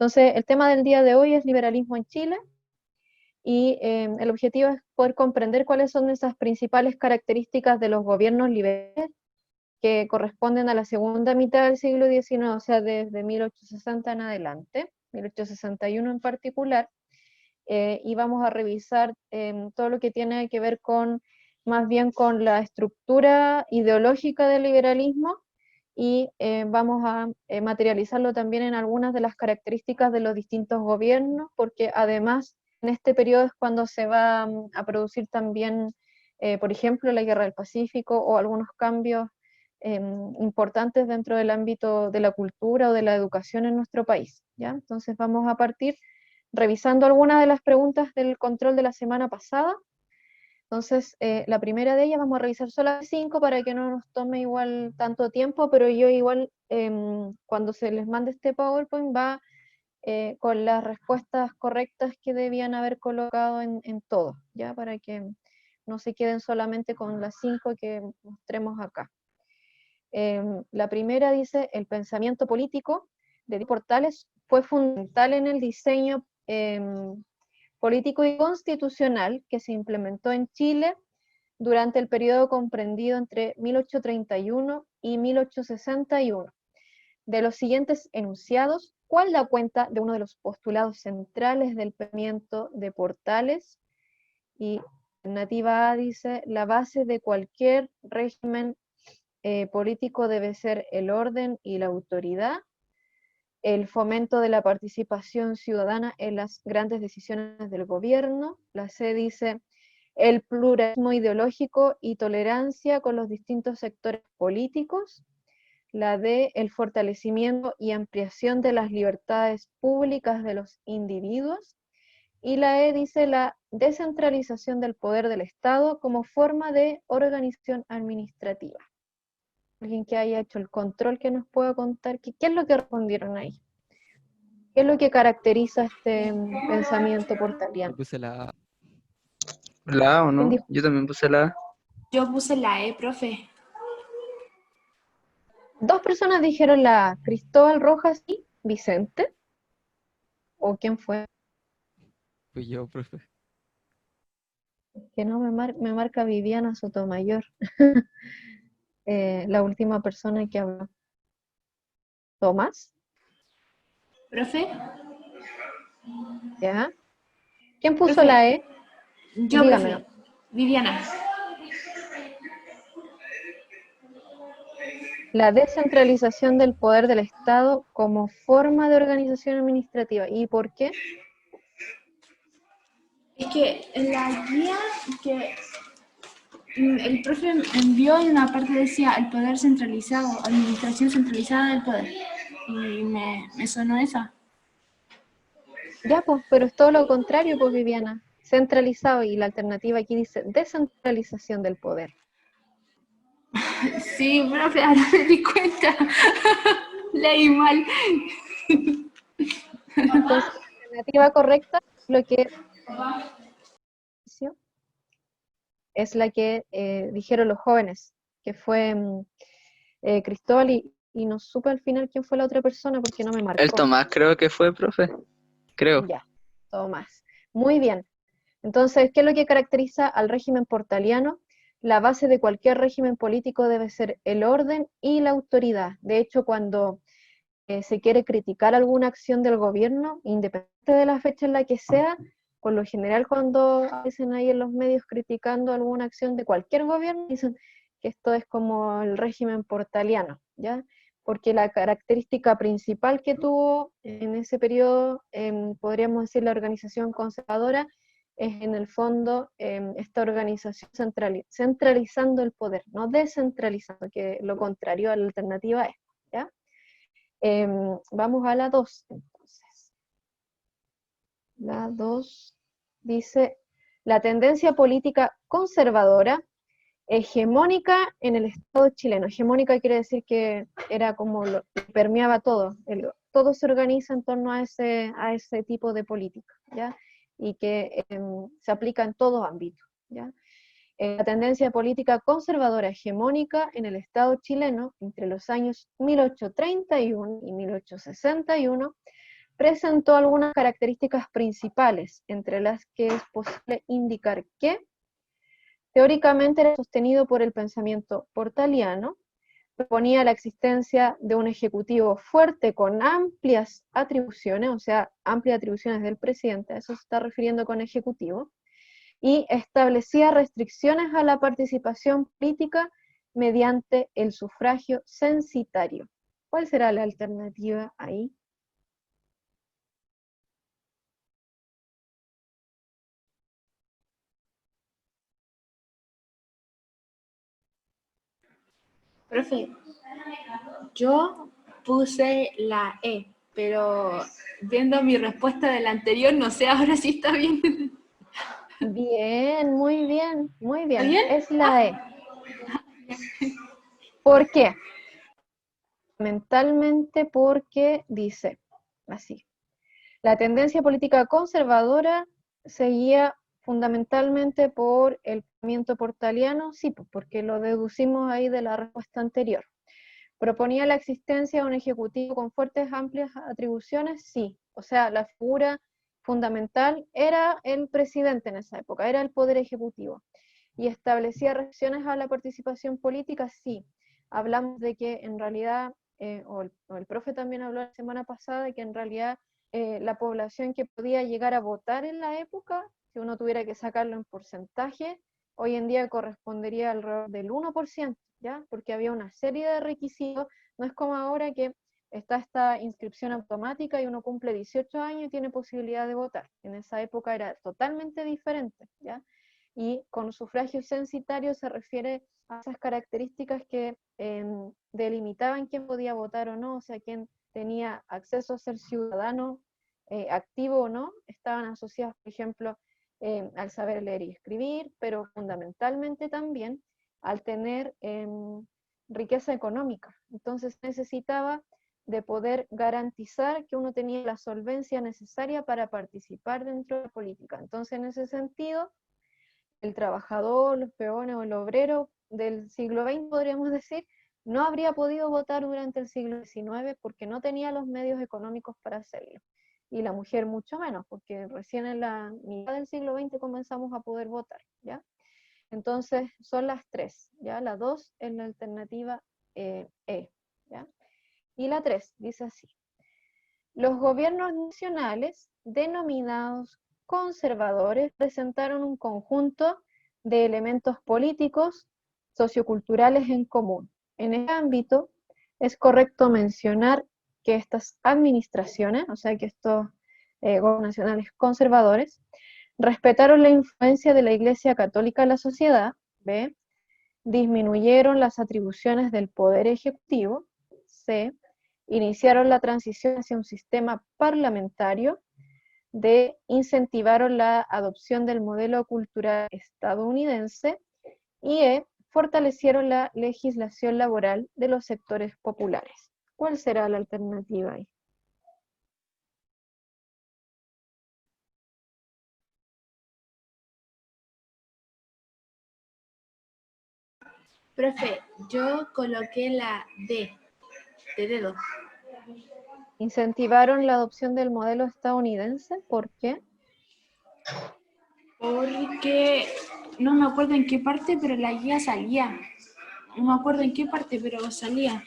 Entonces, el tema del día de hoy es liberalismo en Chile, y el objetivo es poder comprender cuáles son esas principales características de los gobiernos liberales que corresponden a la segunda mitad del siglo XIX, o sea, desde 1860 en adelante, 1861 en particular, y vamos a revisar todo lo que tiene que ver con, más bien con la estructura ideológica del liberalismo, y vamos a materializarlo también en algunas de las características de los distintos gobiernos, porque además en este periodo es cuando se va a producir también, por ejemplo, la Guerra del Pacífico o algunos cambios importantes dentro del ámbito de la cultura o de la educación en nuestro país, ¿ya? Entonces vamos a partir revisando algunas de las preguntas del control de la semana pasada. Entonces, la primera de ellas vamos a revisar solo las 5 para que no nos tome igual tanto tiempo, pero yo igual, cuando se les mande este PowerPoint, va con las respuestas correctas que debían haber colocado en todo, ¿ya? Para que no se queden solamente con las 5 que mostremos acá. La primera dice: el pensamiento político de Portales fue fundamental en el diseño político y constitucional que se implementó en Chile durante el periodo comprendido entre 1831 y 1861. De los siguientes enunciados, ¿cuál da cuenta de uno de los postulados centrales del pensamiento de Portales? Y alternativa A dice: la base de cualquier régimen político debe ser el orden y la autoridad, el fomento de la participación ciudadana en las grandes decisiones del gobierno. La C dice: el pluralismo ideológico y tolerancia con los distintos sectores políticos. La D, el fortalecimiento y ampliación de las libertades públicas de los individuos. Y la E dice: la descentralización del poder del Estado como forma de organización administrativa. Alguien que haya hecho el control que nos pueda contar qué es lo que respondieron ahí. ¿Qué es lo que caracteriza este pensamiento Yo portaliano? puse la A. ¿La A o ¿Quién no? dijo? Yo también puse la A. Yo puse la E, profe. Dos personas dijeron la A: Cristóbal Rojas y Vicente. ¿O quién fue? Fui yo, profe. Que no me marca Viviana Sotomayor. La última persona que habló. ¿Tomás? ¿Profe? ¿Ya? ¿Quién puso Profe. la E? Yo, Dígame. profe. Viviana. La descentralización del poder del Estado como forma de organización administrativa. ¿Y por qué? Es que en la guía que el profe envió, en una parte decía el poder centralizado, administración centralizada del poder. Y me sonó esa. Ya, pues, pero es todo lo contrario, pues, Viviana. Centralizado, y la alternativa aquí dice descentralización del poder. Sí, profe, ahora me di cuenta. Leí mal. Entonces, la alternativa correcta, lo que es la que dijeron los jóvenes, que fue Cristóbal, y no supe al final quién fue la otra persona porque no me El marcó. Tomás creo que fue, profe. Creo. Ya, Tomás. Muy bien. Entonces, ¿qué es lo que caracteriza al régimen portaliano? La base de cualquier régimen político debe ser el orden y la autoridad. De hecho, cuando se quiere criticar alguna acción del gobierno, independiente de la fecha en la que sea, por lo general cuando aparecen ahí en los medios criticando alguna acción de cualquier gobierno, dicen que esto es como el régimen portaliano, ¿ya? Porque la característica principal que tuvo en ese periodo, podríamos decir la organización conservadora, es en el fondo esta organización centralizando el poder, no descentralizando, que lo contrario a la alternativa es, ¿ya? Vamos a la 2, entonces. La 2 dice: la tendencia política conservadora hegemónica en el Estado chileno. Hegemónica quiere decir que era como lo que permeaba todo. Todo se organiza en torno a ese tipo de política, ¿ya? Y que se aplica en todo ámbito, ¿ya? La tendencia política conservadora hegemónica en el Estado chileno entre los años 1831 y 1861 presentó algunas características principales, entre las que es posible indicar que teóricamente era sostenido por el pensamiento portaliano, proponía la existencia de un ejecutivo fuerte con amplias atribuciones, o sea, amplias atribuciones del presidente, a eso se está refiriendo con ejecutivo, y establecía restricciones a la participación política mediante el sufragio censitario. ¿Cuál será la alternativa ahí? Profe, yo puse la E, pero viendo mi respuesta del anterior, no sé ahora si está bien. Bien, muy bien, muy bien. ¿Está bien? Es la E. ¿Por qué? Fundamentalmente porque dice así. La tendencia política conservadora seguía fundamentalmente por el pensamiento portaliano, sí, porque lo deducimos ahí de la respuesta anterior. ¿Proponía la existencia de un ejecutivo con fuertes, amplias atribuciones? Sí. O sea, la figura fundamental era el presidente en esa época, era el poder ejecutivo. ¿Y establecía restricciones a la participación política? Sí. Hablamos de que en realidad, o el profe también habló la semana pasada, de que en realidad la población que podía llegar a votar en la época, si uno tuviera que sacarlo en porcentaje, hoy en día correspondería alrededor del 1%, ¿ya? Porque había una serie de requisitos, no es como ahora que está esta inscripción automática y uno cumple 18 años y tiene posibilidad de votar. En esa época era totalmente diferente, ¿ya? Y con sufragio censitario se refiere a esas características que delimitaban quién podía votar o no, o sea, quién tenía acceso a ser ciudadano activo o no, estaban asociadas, por ejemplo, al saber leer y escribir, pero fundamentalmente también al tener riqueza económica. Entonces necesitaba de poder garantizar que uno tenía la solvencia necesaria para participar dentro de la política. Entonces, en ese sentido, el trabajador, los peones o el obrero del siglo XX, podríamos decir, no habría podido votar durante el siglo XIX porque no tenía los medios económicos para hacerlo. Y la mujer mucho menos, porque recién en la mitad del siglo XX comenzamos a poder votar, ¿ya? Entonces son las tres, ¿ya? La 2 es la alternativa E, ¿ya? Y la 3 dice así. Los gobiernos nacionales, denominados conservadores, presentaron un conjunto de elementos políticos, socioculturales en común. En este ámbito, es correcto mencionar que estas administraciones, o sea que estos gobiernos nacionales conservadores, respetaron la influencia de la Iglesia Católica en la sociedad, ¿ve? Disminuyeron las atribuciones del Poder Ejecutivo, C, iniciaron la transición hacia un sistema parlamentario, D, incentivaron la adopción del modelo cultural estadounidense, y E, fortalecieron la legislación laboral de los sectores populares. ¿Cuál será la alternativa ahí? Profe, yo coloqué la D, de dedo. Incentivaron la adopción del modelo estadounidense, ¿por qué? Porque no me acuerdo en qué parte, pero la guía salía. No me acuerdo en qué parte, pero salía.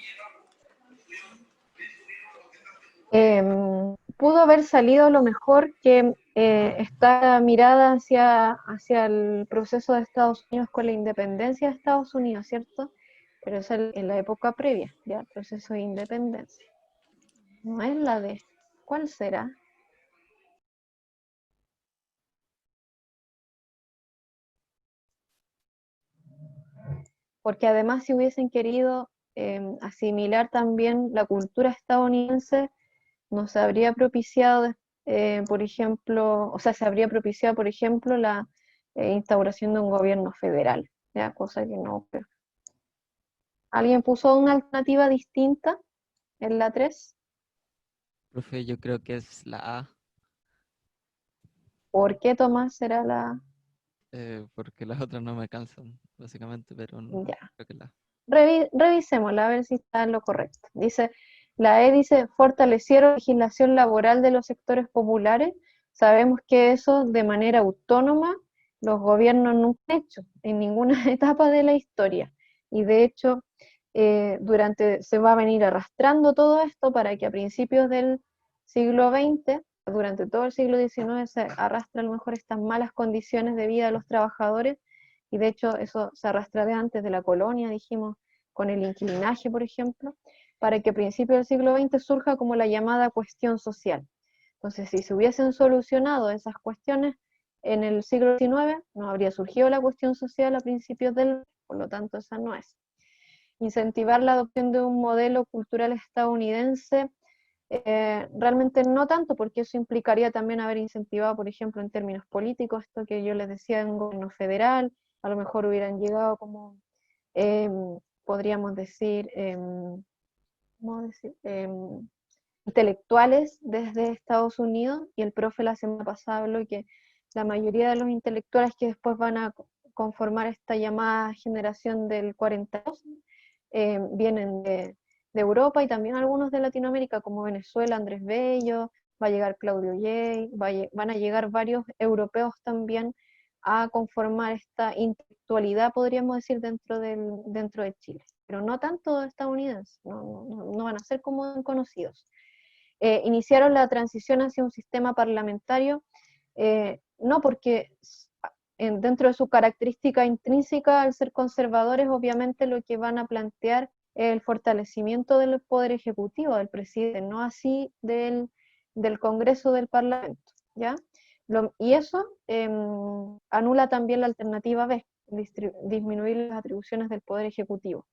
Pudo haber salido a lo mejor que está mirada hacia el proceso de Estados Unidos con la independencia de Estados Unidos, ¿cierto? Pero es en la época previa, ya, el proceso de independencia. No es la de, ¿cuál será? Porque además si hubiesen querido asimilar también la cultura estadounidense, nos habría propiciado, por ejemplo, o sea, se habría propiciado, por ejemplo, la instauración de un gobierno federal, ¿ya? Cosa que no ocurrió. ¿Alguien puso una alternativa distinta en la 3? Profe, yo creo que es la A, ¿Por qué, Tomás, será la...? porque las otras no me alcanzan, básicamente, pero no, Ya. creo que la A. Revisémosla a ver si está en lo correcto. Dice, La E dice, fortalecieron la legislación laboral de los sectores populares. Sabemos que eso de manera autónoma los gobiernos nunca han hecho en ninguna etapa de la historia. Y de hecho, se va a venir arrastrando todo esto para que a principios del siglo XX, durante todo el siglo XIX, se arrastra a lo mejor estas malas condiciones de vida de los trabajadores, y de hecho eso se arrastra de antes de la colonia, dijimos, con el inquilinaje, por ejemplo, para que a principios del siglo XX surja como la llamada cuestión social. Entonces, si se hubiesen solucionado esas cuestiones en el siglo XIX, no habría surgido la cuestión social a principios del, por lo tanto, esa no es. Incentivar la adopción de un modelo cultural estadounidense, realmente no tanto, porque eso implicaría también haber incentivado, por ejemplo, en términos políticos, esto que yo les decía, en un gobierno federal, a lo mejor hubieran llegado como, podríamos decir, ¿cómo decir? Intelectuales desde Estados Unidos, y el profe la semana pasada habló que la mayoría de los intelectuales que después van a conformar esta llamada generación del 42 vienen de Europa, y también algunos de Latinoamérica, como Venezuela, Andrés Bello, va a llegar Claudio Yey, van a llegar varios europeos también a conformar esta intelectualidad, podríamos decir, dentro de Chile, pero no tanto estadounidenses, no van a ser como conocidos. Iniciaron la transición hacia un sistema parlamentario, no porque dentro de su característica intrínseca, al ser conservadores, obviamente lo que van a plantear es el fortalecimiento del poder ejecutivo, del presidente, no así del Congreso, del Parlamento, ¿ya? Y eso anula también la alternativa B, disminuir las atribuciones del poder ejecutivo.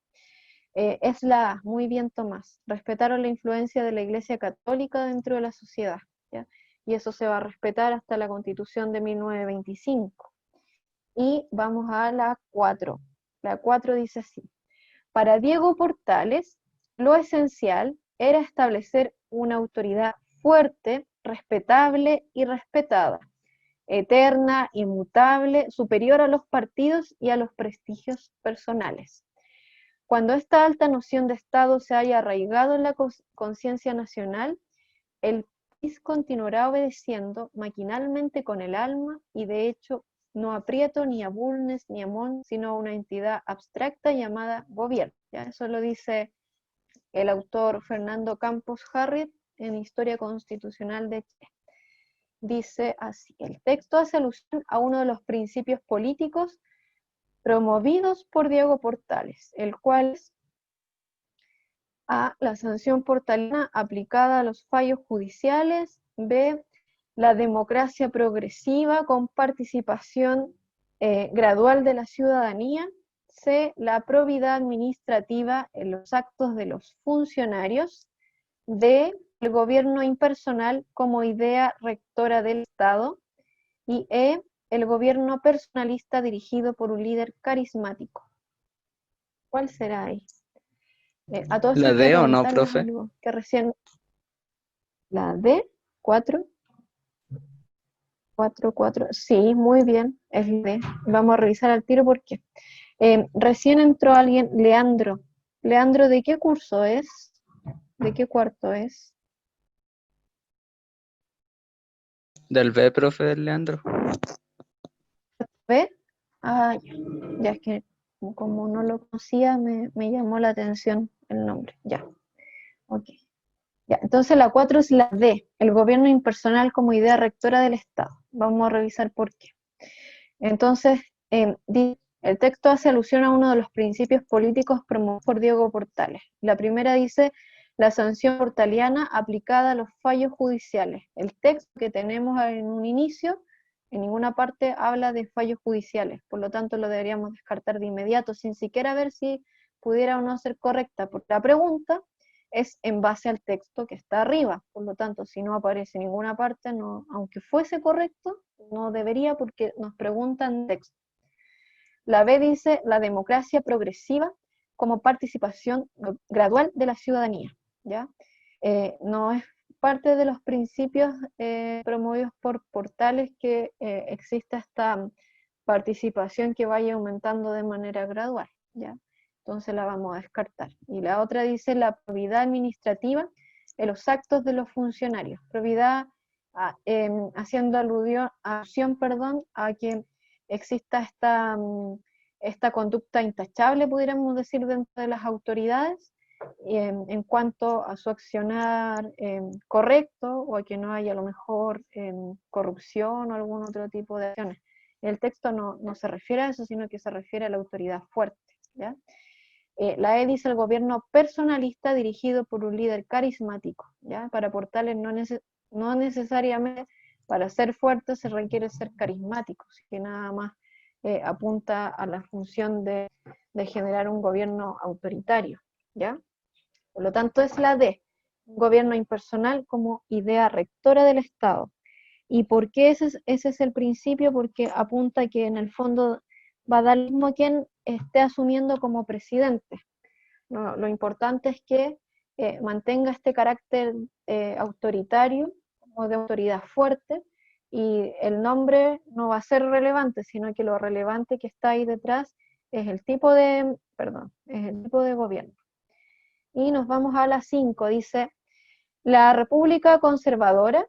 Es la A, muy bien Tomás, respetaron la influencia de la Iglesia Católica dentro de la sociedad, ¿ya? Y eso se va a respetar hasta la Constitución de 1925. Y vamos a la 4. La 4 dice así: para Diego Portales, lo esencial era establecer una autoridad fuerte, respetable y respetada, eterna, inmutable, superior a los partidos y a los prestigios personales. Cuando esta alta noción de Estado se haya arraigado en la conciencia nacional, el país continuará obedeciendo maquinalmente con el alma, y de hecho no a Prieto, ni a Bulnes, ni a Montt, sino a una entidad abstracta llamada gobierno. ¿Ya? Eso lo dice el autor Fernando Campos Harriet en Historia Constitucional de Chile. Dice así: el texto hace alusión a uno de los principios políticos promovidos por Diego Portales, el cual es A, la sanción portaliana aplicada a los fallos judiciales; B, la democracia progresiva con participación gradual de la ciudadanía; C, la probidad administrativa en los actos de los funcionarios; D, el gobierno impersonal como idea rectora del Estado; y E, el gobierno personalista dirigido por un líder carismático. ¿Cuál será ahí? A todos ¿La quiero D o no, preguntarles profe? algo que recién... La D, 4, 4, 4, sí, muy bien, es la D. Vamos a revisar al tiro porque recién entró alguien, Leandro. Leandro, ¿de qué curso es? ¿De qué cuarto es? Del B, profe, del Leandro. ¿B? Ah, ya es que como no lo conocía, me llamó la atención el nombre. Ya, ok. Ya, entonces la 4 es la D, el gobierno impersonal como idea rectora del Estado. Vamos a revisar por qué. Entonces, el texto hace alusión a uno de los principios políticos promovidos por Diego Portales. La primera dice: la sanción portaliana aplicada a los fallos judiciales. El texto que tenemos en un inicio, en ninguna parte habla de fallos judiciales, por lo tanto lo deberíamos descartar de inmediato, sin siquiera ver si pudiera o no ser correcta, porque la pregunta es en base al texto que está arriba, por lo tanto, si no aparece en ninguna parte, no, aunque fuese correcto, no debería, porque nos preguntan texto. La B dice: la democracia progresiva como participación gradual de la ciudadanía, ¿ya? No es parte de los principios promovidos por Portales que exista esta participación que vaya aumentando de manera gradual, ¿ya? entonces la vamos a descartar. Y la otra dice la probidad administrativa en los actos de los funcionarios. Probidad haciendo alusión, a que exista esta conducta intachable, pudiéramos decir, dentro de las autoridades, en cuanto a su accionar correcto, o a que no haya a lo mejor corrupción o algún otro tipo de acciones. El texto no se refiere a eso, sino que se refiere a la autoridad fuerte, ¿ya? La E dice el gobierno personalista dirigido por un líder carismático, ¿ya? Para Portales no necesariamente para ser fuerte se requiere ser carismático, que nada más apunta a la función de generar un gobierno autoritario, ¿ya? Por lo tanto es la D, un gobierno impersonal como idea rectora del Estado. ¿Y por qué ese es el principio? Porque apunta que en el fondo va a dar lo mismo quien esté asumiendo como presidente. No, lo importante es que mantenga este carácter autoritario, o de autoridad fuerte, y el nombre no va a ser relevante, sino que lo relevante que está ahí detrás es el tipo de gobierno. Y nos vamos a la 5, dice, la República Conservadora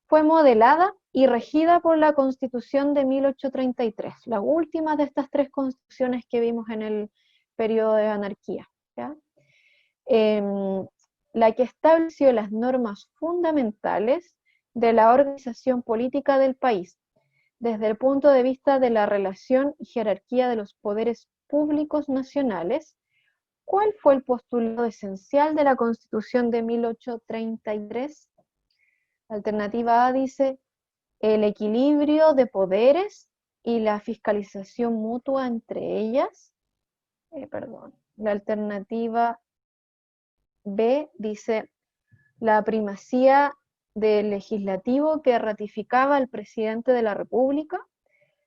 fue modelada y regida por la Constitución de 1833, la última de estas tres constituciones que vimos en el periodo de anarquía, ¿ya? La que estableció las normas fundamentales de la organización política del país, desde el punto de vista de la relación y jerarquía de los poderes públicos nacionales. ¿Cuál fue el postulado esencial de la Constitución de 1833? Alternativa A dice, el equilibrio de poderes y la fiscalización mutua entre ellas. La alternativa B dice, la primacía del legislativo que ratificaba al presidente de la República.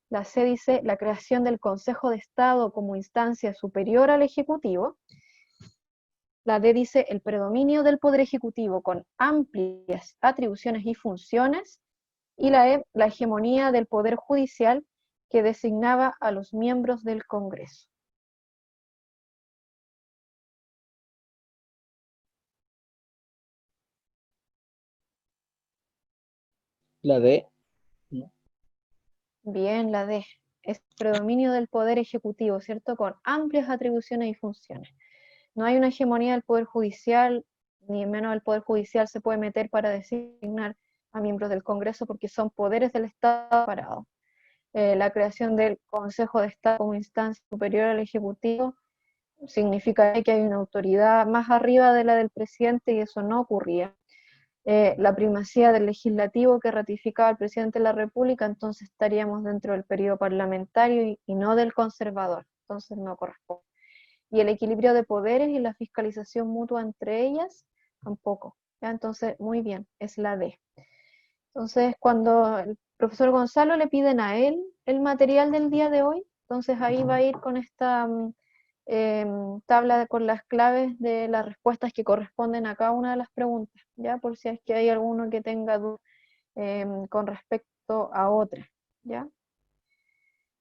La C dice, la creación del Consejo de Estado como instancia superior al Ejecutivo. La D dice, el predominio del Poder Ejecutivo con amplias atribuciones y funciones. Y la E, la hegemonía del Poder Judicial que designaba a los miembros del Congreso. La D. Bien, la D. Es predominio del Poder Ejecutivo, ¿cierto? Con amplias atribuciones y funciones. No hay una hegemonía del Poder Judicial, ni menos el Poder Judicial se puede meter para designar a miembros del Congreso porque son poderes del Estado separados. La creación del Consejo de Estado como instancia superior al Ejecutivo significa que hay una autoridad más arriba de la del presidente y eso no ocurría. La primacía del legislativo que ratificaba al presidente de la República, entonces estaríamos dentro del periodo parlamentario y no del conservador, entonces no corresponde. Y el equilibrio de poderes y la fiscalización mutua entre ellas, tampoco. ¿Ya? Entonces, muy bien, es la D. Entonces, cuando el profesor Gonzalo le piden a él el material del día de hoy, entonces ahí va a ir con esta tabla con las claves de las respuestas que corresponden a cada una de las preguntas, ¿ya? Por si es que hay alguno que tenga dudas con respecto a otra, ¿ya?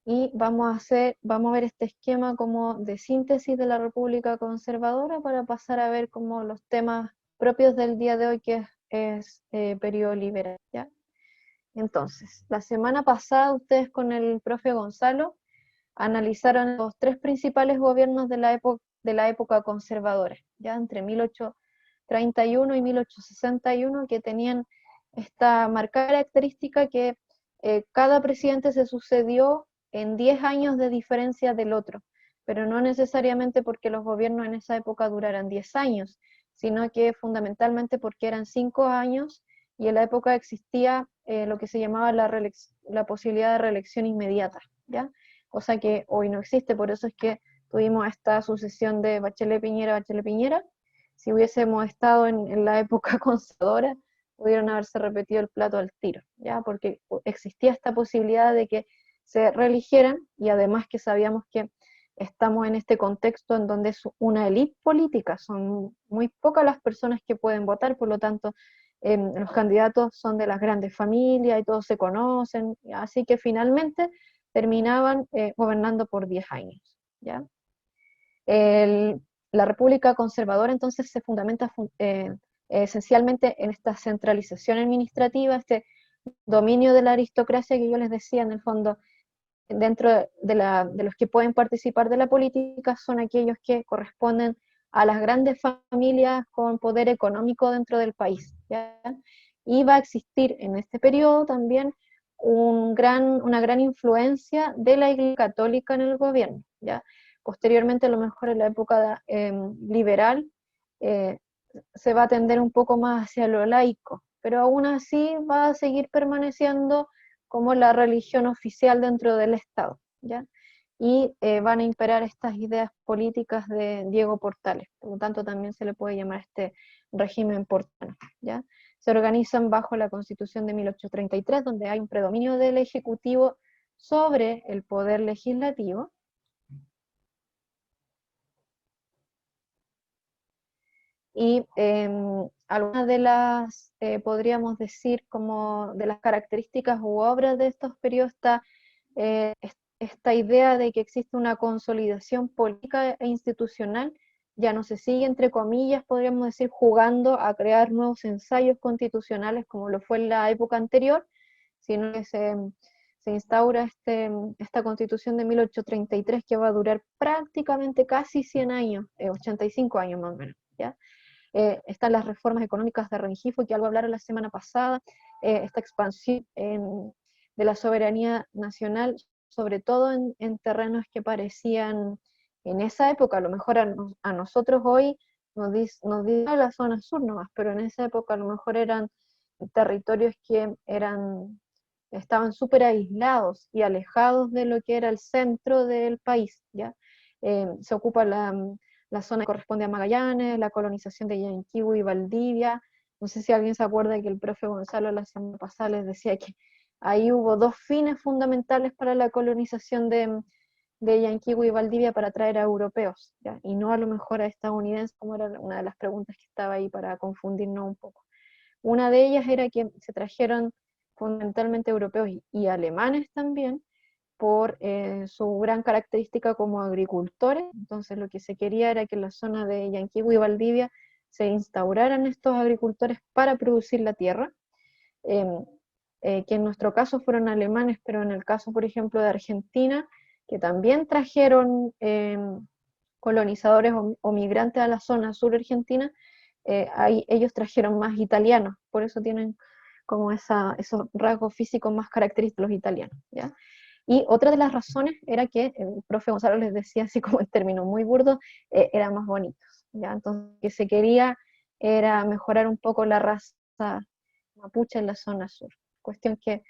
Y vamos a ver este esquema como de síntesis de la República Conservadora para pasar a ver como los temas propios del día de hoy, que es periodo liberal, ¿ya? Entonces, la semana pasada ustedes con el profe Gonzalo analizaron los tres principales gobiernos de la época conservadora, ya entre 1831 y 1861, que tenían esta marcada característica que cada presidente se sucedió en 10 años de diferencia del otro, pero no necesariamente porque los gobiernos en esa época duraran 10 años, sino que fundamentalmente porque eran 5 años y en la época existía lo que se llamaba la posibilidad de reelección inmediata, ¿ya? Cosa que hoy no existe, por eso es que tuvimos esta sucesión de Bachelet-Piñera, Bachelet-Piñera. Si hubiésemos estado en la época conservadora, pudieron haberse repetido el plato al tiro, ¿ya? Porque existía esta posibilidad de que se reeligieran, y además que sabíamos que estamos en este contexto en donde es una élite política, son muy pocas las personas que pueden votar, por lo tanto los candidatos son de las grandes familias y todos se conocen, así que finalmente terminaban gobernando por 10 años, ¿ya? La República Conservadora entonces se fundamenta esencialmente en esta centralización administrativa, este dominio de la aristocracia que yo les decía, en el fondo, dentro de los que pueden participar de la política son aquellos que corresponden a las grandes familias con poder económico dentro del país, ¿ya? Y va a existir en este periodo también una gran influencia de la Iglesia Católica en el gobierno, ¿ya? Posteriormente, a lo mejor en la época liberal, se va a tender un poco más hacia lo laico, pero aún así va a seguir permaneciendo como la religión oficial dentro del Estado, ¿ya? Y van a imperar estas ideas políticas de Diego Portales, por lo tanto también se le puede llamar este régimen portano, ¿ya? Se organizan bajo la Constitución de 1833, donde hay un predominio del Ejecutivo sobre el poder legislativo, y algunas de las, podríamos decir, como de las características u obras de estos periodos está esta idea de que existe una consolidación política e institucional, ya no se sigue, entre comillas, podríamos decir, jugando a crear nuevos ensayos constitucionales como lo fue en la época anterior, sino que se instaura esta Constitución de 1833 que va a durar prácticamente casi 100 años, 85 años más o menos, ¿ya? Están las reformas económicas de Rengifo, que algo hablaron la semana pasada, esta expansión de la soberanía nacional, sobre todo en terrenos que parecían, en esa época, a lo mejor a nosotros hoy nos dice la zona sur nomás, pero en esa época a lo mejor eran territorios que estaban súper aislados y alejados de lo que era el centro del país, ¿ya? Se ocupa la zona que corresponde a Magallanes, la colonización de Yanquihue y Valdivia. No sé si alguien se acuerda que el profe Gonzalo la semana pasada les decía que ahí hubo dos fines fundamentales para la colonización de Yanquihue y Valdivia, para atraer a europeos, ¿ya? Y no a lo mejor a estadounidenses, como era una de las preguntas que estaba ahí para confundirnos un poco. Una de ellas era que se trajeron fundamentalmente europeos y alemanes también, por su gran característica como agricultores. Entonces lo que se quería era que en la zona de Yanquihue y Valdivia se instauraran estos agricultores para producir la tierra, que en nuestro caso fueron alemanes, pero en el caso, por ejemplo, de Argentina, que también trajeron colonizadores o migrantes a la zona sur argentina, ahí ellos trajeron más italianos, por eso tienen como esos rasgos físicos más característicos los italianos, ¿ya? Y otra de las razones era que el profe Gonzalo les decía, así como en términos muy burdos, eran más bonitos, ¿ya? Entonces, lo que se quería era mejorar un poco la raza mapuche en la zona sur. Cuestión que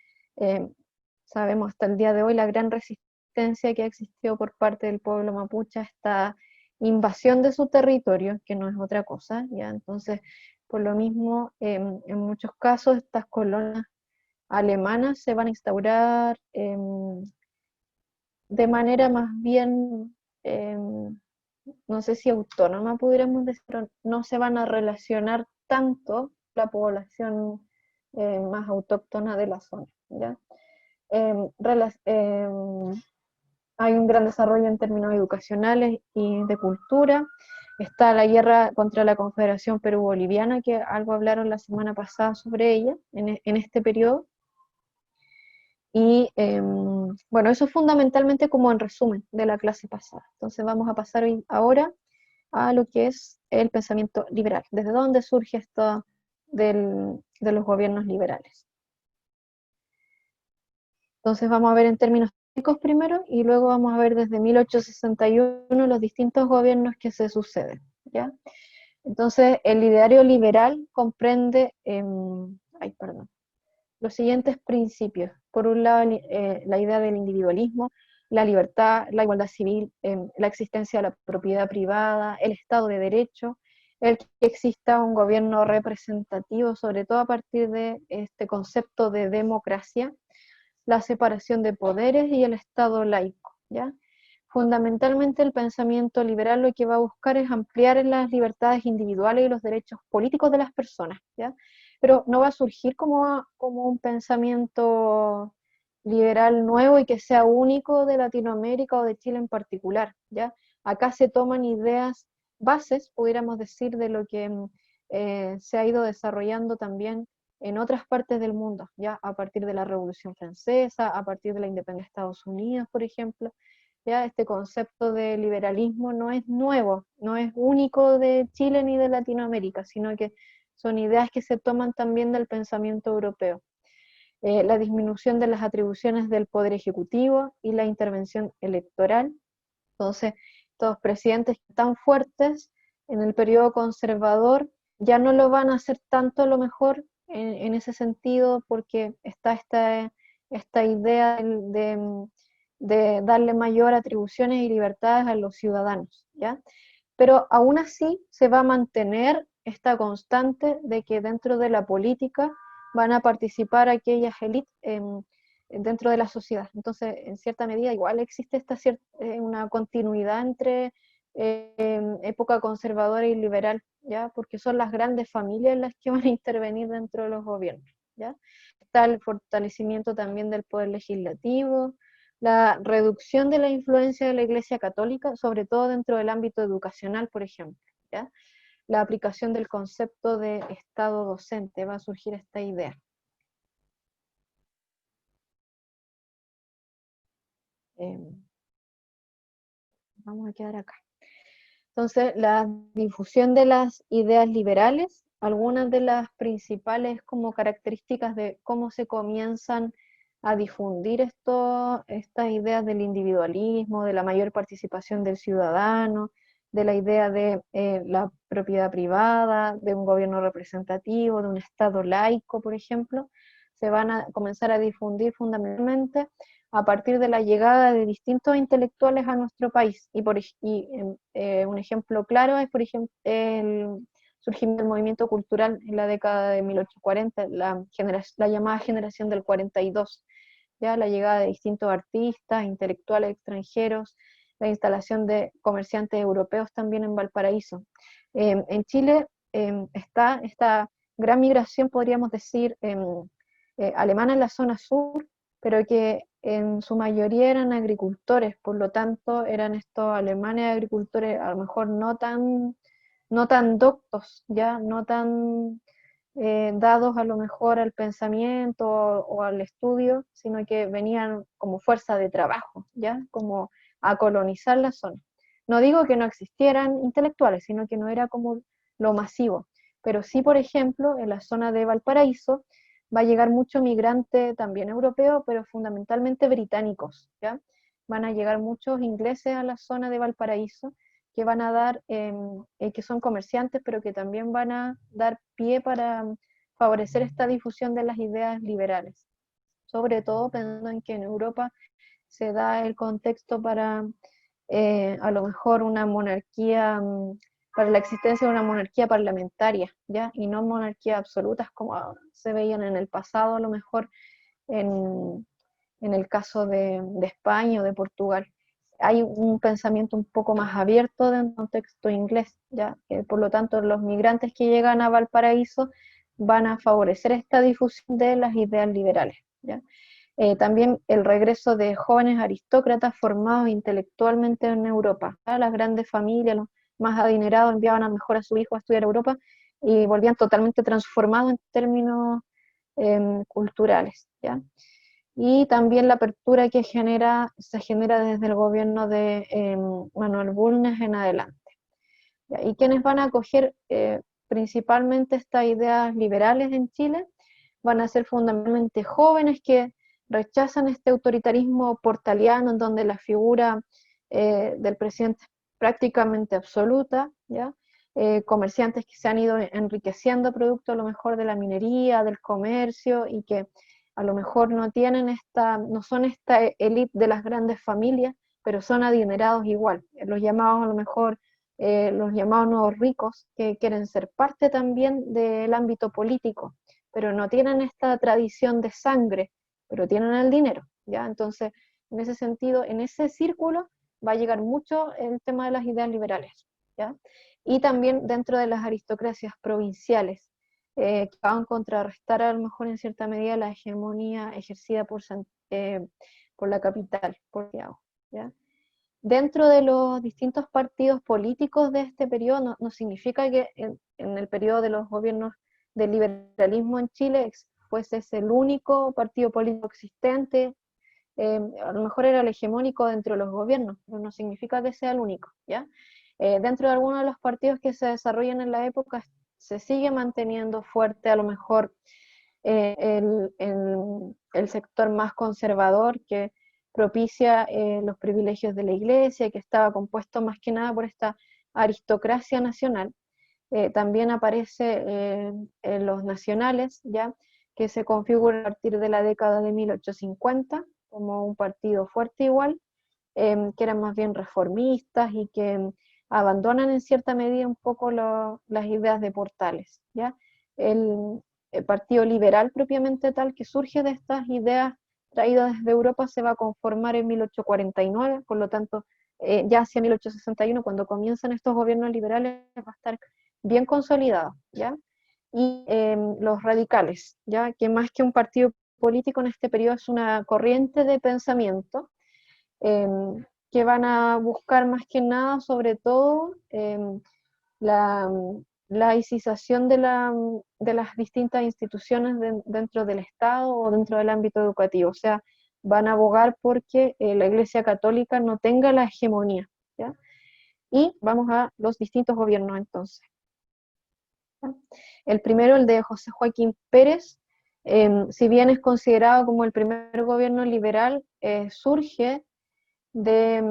sabemos hasta el día de hoy la gran resistencia que ha existido por parte del pueblo mapuche a esta invasión de su territorio, que no es otra cosa, ¿ya? Entonces, por lo mismo, en muchos casos, estas colonias alemanas se van a instaurar de manera más bien, no sé si autónoma pudiéramos decir, pero no se van a relacionar tanto la población más autóctona de la zona, ¿ya? Hay un gran desarrollo en términos educacionales y de cultura. Está la guerra contra la Confederación Perú-Boliviana, que algo hablaron la semana pasada sobre ella, en este periodo. Y bueno, eso es fundamentalmente como en resumen de la clase pasada. Entonces vamos a pasar ahora a lo que es el pensamiento liberal. ¿Desde dónde surge esto de los gobiernos liberales? Entonces vamos a ver en términos técnicos primero, y luego vamos a ver desde 1861 los distintos gobiernos que se suceden, ¿ya? Entonces el ideario liberal comprende, los siguientes principios. Por un lado, la idea del individualismo, la libertad, la igualdad civil, la existencia de la propiedad privada, el Estado de Derecho, el que exista un gobierno representativo, sobre todo a partir de este concepto de democracia, la separación de poderes y el Estado laico, ¿ya? Fundamentalmente el pensamiento liberal lo que va a buscar es ampliar las libertades individuales y los derechos políticos de las personas, ¿ya? Pero no va a surgir como un pensamiento liberal nuevo y que sea único de Latinoamérica o de Chile en particular, ¿ya? acá se toman ideas bases, pudiéramos decir, de lo que se ha ido desarrollando también en otras partes del mundo, ya a partir de la Revolución Francesa, a partir de la independencia de Estados Unidos, por ejemplo. Ya este concepto de liberalismo no es nuevo, no es único de Chile ni de Latinoamérica, sino que son ideas que se toman también del pensamiento europeo. La disminución de las atribuciones del poder ejecutivo y la intervención electoral. Entonces, estos presidentes tan fuertes en el periodo conservador ya no lo van a hacer tanto a lo mejor en ese sentido, porque está esta idea de darle mayor atribuciones y libertades a los ciudadanos, ¿ya? Pero aún así se va a mantener esta constante de que dentro de la política van a participar aquellas élites dentro de la sociedad. Entonces, en cierta medida, igual existe una continuidad entre época conservadora y liberal, ¿ya? Porque son las grandes familias las que van a intervenir dentro de los gobiernos, ¿ya? Está el fortalecimiento también del poder legislativo, la reducción de la influencia de la Iglesia Católica, sobre todo dentro del ámbito educacional, por ejemplo, ¿ya? La aplicación del concepto de Estado docente, va a surgir esta idea. Vamos a quedar acá. Entonces, la difusión de las ideas liberales, algunas de las principales como características de cómo se comienzan a difundir estas ideas del individualismo, de la mayor participación del ciudadano, de la idea de la propiedad privada, de un gobierno representativo, de un Estado laico, por ejemplo, se van a comenzar a difundir fundamentalmente a partir de la llegada de distintos intelectuales a nuestro país. Un ejemplo claro es, por ejemplo, el surgimiento del movimiento cultural en la década de 1840, la llamada generación del 42, ya la llegada de distintos artistas, intelectuales extranjeros, la instalación de comerciantes europeos también en Valparaíso. En Chile está esta gran migración, podríamos decir, alemana en la zona sur, pero que en su mayoría eran agricultores, por lo tanto eran estos alemanes agricultores a lo mejor no tan doctos, ya no tan dados a lo mejor al pensamiento o al estudio, sino que venían como fuerza de trabajo, ya como a colonizar la zona. No digo que no existieran intelectuales, sino que no era como lo masivo, pero sí, por ejemplo, en la zona de Valparaíso va a llegar mucho migrante también europeo, pero fundamentalmente británicos, ¿ya? Van a llegar muchos ingleses a la zona de Valparaíso, que van a dar, que son comerciantes, pero que también van a dar pie para favorecer esta difusión de las ideas liberales. Sobre todo pensando en que en Europa se da el contexto para a lo mejor una monarquía, para la existencia de una monarquía parlamentaria, ¿ya? Y no monarquías absolutas como se veían en el pasado, a lo mejor en el caso de España o de Portugal. Hay un pensamiento un poco más abierto de un contexto inglés, ¿ya? Por lo tanto, los migrantes que llegan a Valparaíso van a favorecer esta difusión de las ideas liberales, ¿ya? También el regreso de jóvenes aristócratas formados intelectualmente en Europa. Las grandes familias, los más adinerados, enviaban a lo mejor a su hijo a estudiar a Europa y volvían totalmente transformados en términos culturales, ¿ya? Y también la apertura que se genera desde el gobierno de Manuel Bulnes en adelante, ¿ya? Y quienes van a acoger principalmente estas ideas liberales en Chile van a ser fundamentalmente jóvenes que rechazan este autoritarismo portaliano en donde la figura del presidente es prácticamente absoluta, ¿ya? Comerciantes que se han ido enriqueciendo producto a lo mejor de la minería, del comercio, y que a lo mejor no son esta élite de las grandes familias, pero son adinerados igual, los llamados a lo mejor los llamados nuevos ricos, que quieren ser parte también del ámbito político, pero no tienen esta tradición de sangre, pero tienen el dinero, ¿ya? Entonces, en ese sentido, en ese círculo va a llegar mucho el tema de las ideas liberales, ¿ya? Y también dentro de las aristocracias provinciales, que van a contrarrestar a lo mejor en cierta medida la hegemonía ejercida por la capital, por Santiago, ¿ya? dentro de los distintos partidos políticos de este periodo, no significa que en el periodo de los gobiernos del liberalismo en Chile fuese ese el único partido político existente. A lo mejor era el hegemónico dentro de los gobiernos, pero no significa que sea el único, ¿ya? Dentro de algunos de los partidos que se desarrollan en la época, se sigue manteniendo fuerte a lo mejor el sector más conservador que propicia los privilegios de la iglesia, que estaba compuesto más que nada por esta aristocracia nacional. También aparece en los nacionales, ¿ya? Que se configura a partir de la década de 1850 como un partido fuerte igual, que eran más bien reformistas y que abandonan en cierta medida un poco las ideas de Portales, ¿ya? El Partido Liberal propiamente tal, que surge de estas ideas traídas desde Europa, se va a conformar en 1849, por lo tanto, ya hacia 1861, cuando comienzan estos gobiernos liberales, va a estar bien consolidado, ¿ya? Y los radicales, ¿ya? Que más que un partido político en este periodo es una corriente de pensamiento que van a buscar más que nada, sobre todo, la laicización de las distintas instituciones dentro del Estado o dentro del ámbito educativo. O sea, van a abogar porque la Iglesia Católica no tenga la hegemonía, ¿ya? Y vamos a los distintos gobiernos entonces. ¿Ya? El primero, el de José Joaquín Pérez, si bien es considerado como el primer gobierno liberal, surge de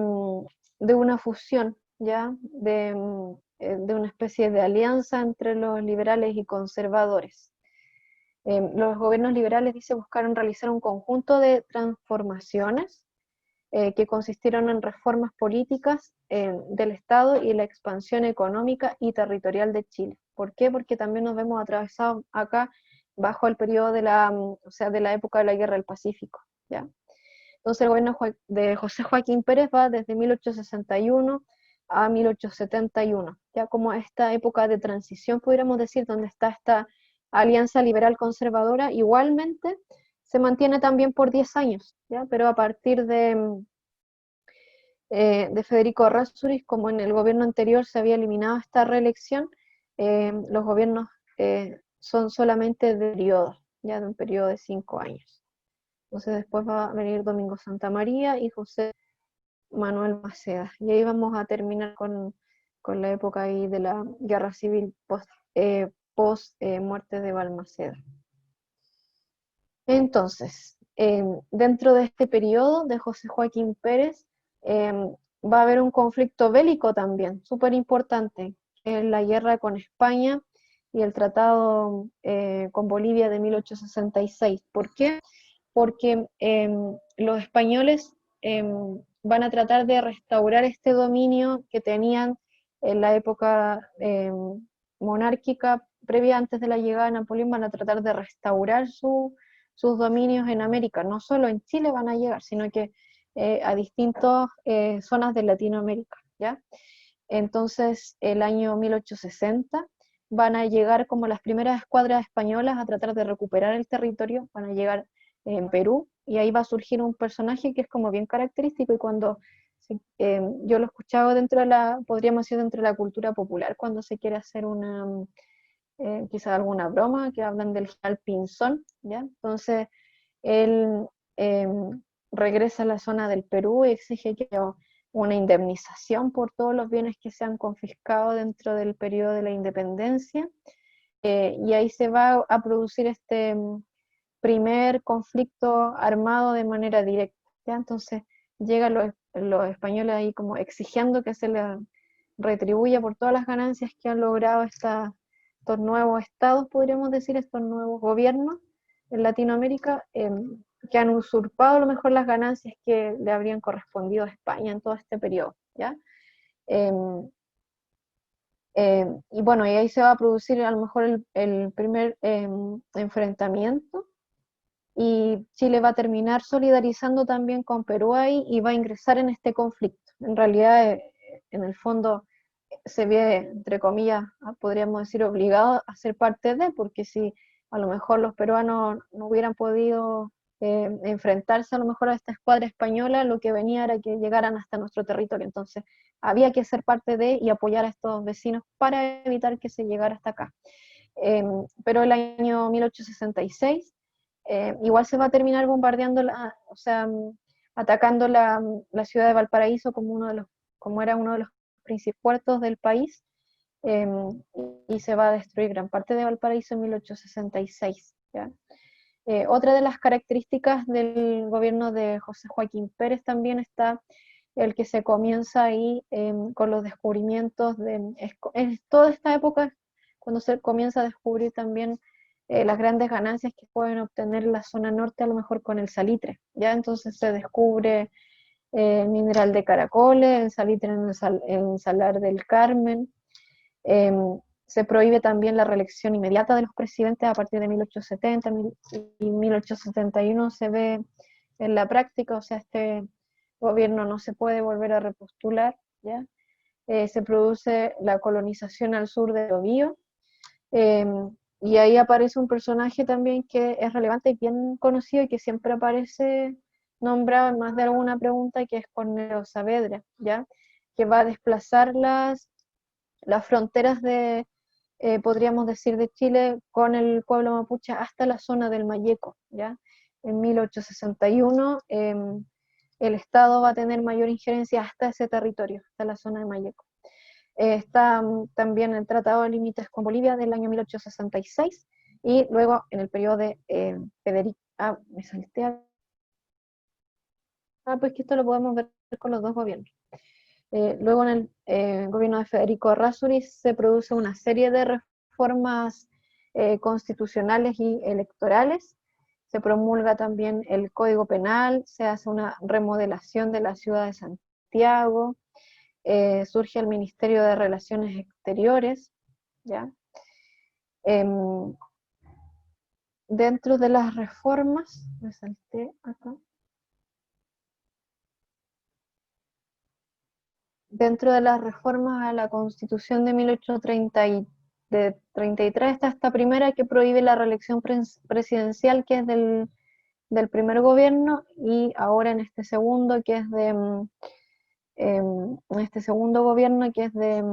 una fusión, ¿ya? De una especie de alianza entre los liberales y conservadores. Los gobiernos liberales, dice, buscaron realizar un conjunto de transformaciones que consistieron en reformas políticas del Estado y la expansión económica y territorial de Chile. ¿Por qué? Porque también nos vemos atravesados acá bajo el periodo de la época de la Guerra del Pacífico, ¿ya? Entonces el gobierno de José Joaquín Pérez va desde 1861 a 1871, ya como esta época de transición, pudiéramos decir, donde está esta alianza liberal conservadora. Igualmente se mantiene también por 10 años, ¿ya? Pero a partir de Federico Errázuriz, como en el gobierno anterior se había eliminado esta reelección, los gobiernos son solamente de periodo, ya de un periodo de 5 años. Entonces después va a venir Domingo Santa María y José Manuel Maceda. Y ahí vamos a terminar con la época ahí de la guerra civil post muerte de Balmaceda. Entonces, dentro de este periodo de José Joaquín Pérez, va a haber un conflicto bélico también, súper importante, en la guerra con España y el tratado con Bolivia de 1866. ¿Por qué? Porque los españoles van a tratar de restaurar este dominio que tenían en la época monárquica previa, antes de la llegada de Napoleón. Van a tratar de restaurar sus dominios en América. No solo en Chile van a llegar, sino que a distintas zonas de Latinoamérica, ¿ya? Entonces, el año 1860 van a llegar como las primeras escuadras españolas a tratar de recuperar el territorio. Van a llegar en Perú, y ahí va a surgir un personaje que es como bien característico, y cuando yo lo he escuchado podríamos decir dentro de la cultura popular, cuando se quiere hacer quizá alguna broma, que hablan del general Pinzón, ¿ya? Entonces, él regresa a la zona del Perú y exige que haya una indemnización por todos los bienes que se han confiscado dentro del periodo de la independencia, y ahí se va a producir este primer conflicto armado de manera directa, ¿ya? Entonces llegan los españoles ahí como exigiendo que se les retribuya por todas las ganancias que han logrado estos nuevos estados, podríamos decir, estos nuevos gobiernos en Latinoamérica, que han usurpado a lo mejor las ganancias que le habrían correspondido a España en todo este periodo, ¿ya? Y bueno, y ahí se va a producir a lo mejor el primer enfrentamiento, y Chile va a terminar solidarizando también con Perú ahí y va a ingresar en este conflicto. En realidad, en el fondo, se ve, entre comillas, podríamos decir, obligado a ser parte de, porque si a lo mejor los peruanos no hubieran podido enfrentarse a lo mejor a esta escuadra española, lo que venía era que llegaran hasta nuestro territorio. Entonces había que ser parte de y apoyar a estos vecinos para evitar que se llegara hasta acá. Pero el año 1866 igual se va a terminar bombardeando, o sea, atacando la ciudad de Valparaíso como era uno de los principales puertos del país, y se va a destruir gran parte de Valparaíso en 1866. ¿Ya? Otra de las características del gobierno de José Joaquín Pérez también está el que se comienza ahí con los descubrimientos es toda esta época cuando se comienza a descubrir también las grandes ganancias que pueden obtener la zona norte, a lo mejor con el salitre, ¿ya? Entonces se descubre el mineral de Caracoles, el salitre en el Salar del Carmen. Se prohíbe también la reelección inmediata de los presidentes a partir de 1870 y 1871 se ve en la práctica, o sea, este gobierno no se puede volver a repostular, ¿ya? Se produce la colonización al sur de Biobío, y ahí aparece un personaje también que es relevante y bien conocido y que siempre aparece nombrado en más de alguna pregunta, que es Cornelio Saavedra, ¿ya? Que va a desplazar las fronteras podríamos decir, de Chile con el pueblo mapuche hasta la zona del Mayeco, ¿ya? En 1861 el Estado va a tener mayor injerencia hasta ese territorio, hasta la zona de Mayeco. Está también el Tratado de Límites con Bolivia del año 1866 y luego en el periodo de Federico... me salté. Pues que esto lo podemos ver con los dos gobiernos. Luego en el gobierno de Federico Errázuriz se produce una serie de reformas constitucionales y electorales. Se promulga también el Código Penal, se hace una remodelación de la ciudad de Santiago, surge el Ministerio de Relaciones Exteriores, ¿ya? Dentro de las reformas, me salté acá. Dentro de las reformas a la Constitución de 1833 está esta primera que prohíbe la reelección presidencial, que es del primer gobierno, y ahora en este segundo, que es en este segundo gobierno, que es de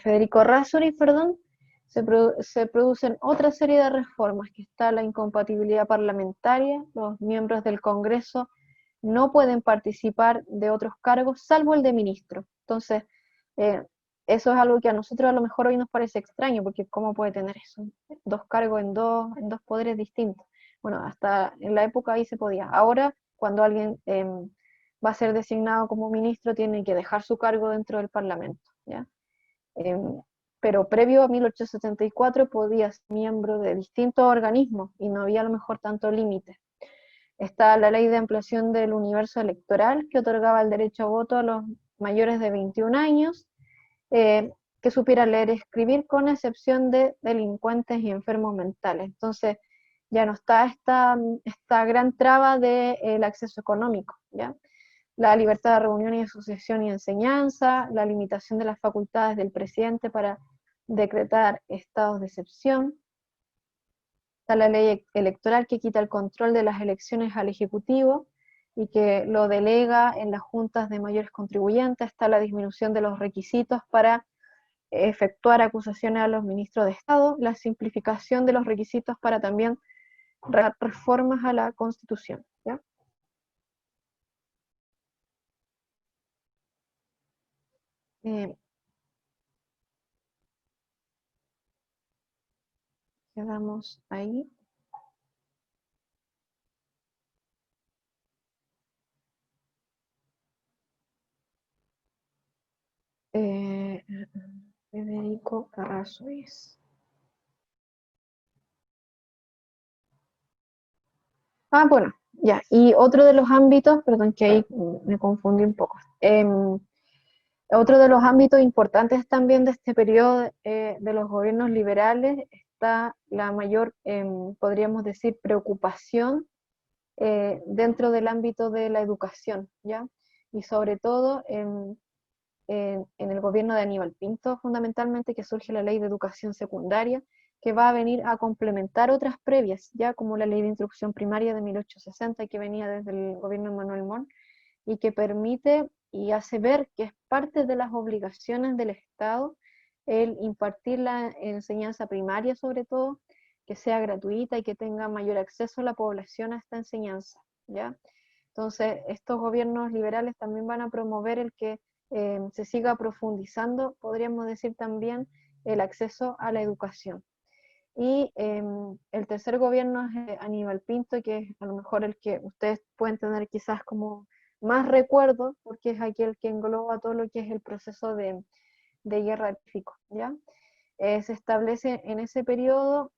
Federico Errázuriz, perdón, se producen otra serie de reformas, que está la incompatibilidad parlamentaria, los miembros del Congreso no pueden participar de otros cargos, salvo el de ministro. Entonces, eso es algo que a nosotros a lo mejor hoy nos parece extraño, porque ¿cómo puede tener eso? Dos cargos en dos poderes distintos. Bueno, hasta en la época ahí se podía. Ahora, cuando alguien va a ser designado como ministro, tiene que dejar su cargo dentro del Parlamento, ¿ya? Pero previo a 1874 podía ser miembro de distintos organismos y no había a lo mejor tanto límite. Está la ley de ampliación del universo electoral, que otorgaba el derecho a voto a los mayores de 21 años, que supiera leer y escribir, con excepción de delincuentes y enfermos mentales. Entonces, ya no está esta gran traba del acceso económico, ¿ya? La libertad de reunión y asociación y enseñanza, la limitación de las facultades del presidente para decretar estados de excepción. Está la ley electoral, que quita el control de las elecciones al Ejecutivo y que lo delega en las juntas de mayores contribuyentes. Está la disminución de los requisitos para efectuar acusaciones a los ministros de Estado, la simplificación de los requisitos para también reformas a la Constitución, ¿ya? Quedamos ahí. Federico Errázuriz. Bueno, ya. Y otro de los ámbitos, perdón que ahí me confundí un poco. Otro de los ámbitos importantes también de este periodo de los gobiernos liberales está la mayor, podríamos decir, preocupación dentro del ámbito de la educación, ¿ya? Y sobre todo en el gobierno de Aníbal Pinto, fundamentalmente, que surge la Ley de Educación Secundaria, que va a venir a complementar otras previas, ya como la Ley de Instrucción Primaria de 1860, que venía desde el gobierno de Manuel Montt, y que permite y hace ver que es parte de las obligaciones del Estado el impartir la enseñanza primaria, sobre todo, que sea gratuita y que tenga mayor acceso a la población a esta enseñanza, ¿ya? Entonces, estos gobiernos liberales también van a promover el que se siga profundizando, podríamos decir también, el acceso a la educación. Y el tercer gobierno es Aníbal Pinto, que es a lo mejor el que ustedes pueden tener quizás como más recuerdo, porque es aquel que engloba todo lo que es el proceso de guerra del Pacífico, ¿ya? Se establece en ese periodo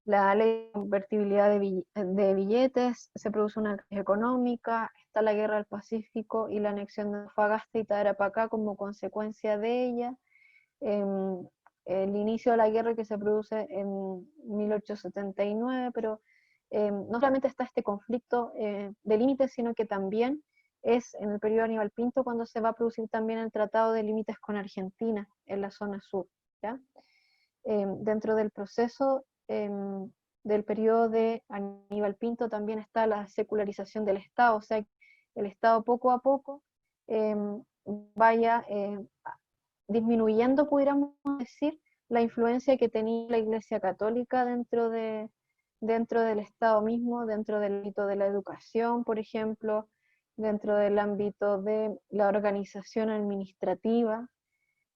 la ley de convertibilidad de billetes, se produce una crisis económica, está la guerra del Pacífico y la anexión de Antofagasta y Tarapacá como consecuencia de ella. El inicio de la guerra que se produce en 1879, pero no solamente está este conflicto de límites, sino que también es en el periodo de Aníbal Pinto cuando se va a producir también el tratado de límites con Argentina en la zona sur, ¿ya? Dentro del proceso del periodo de Aníbal Pinto también está la secularización del Estado, o sea, el Estado poco a poco vaya disminuyendo, pudiéramos decir, la influencia que tenía la Iglesia Católica dentro del Estado mismo, dentro del ámbito de la educación, por ejemplo, dentro del ámbito de la organización administrativa,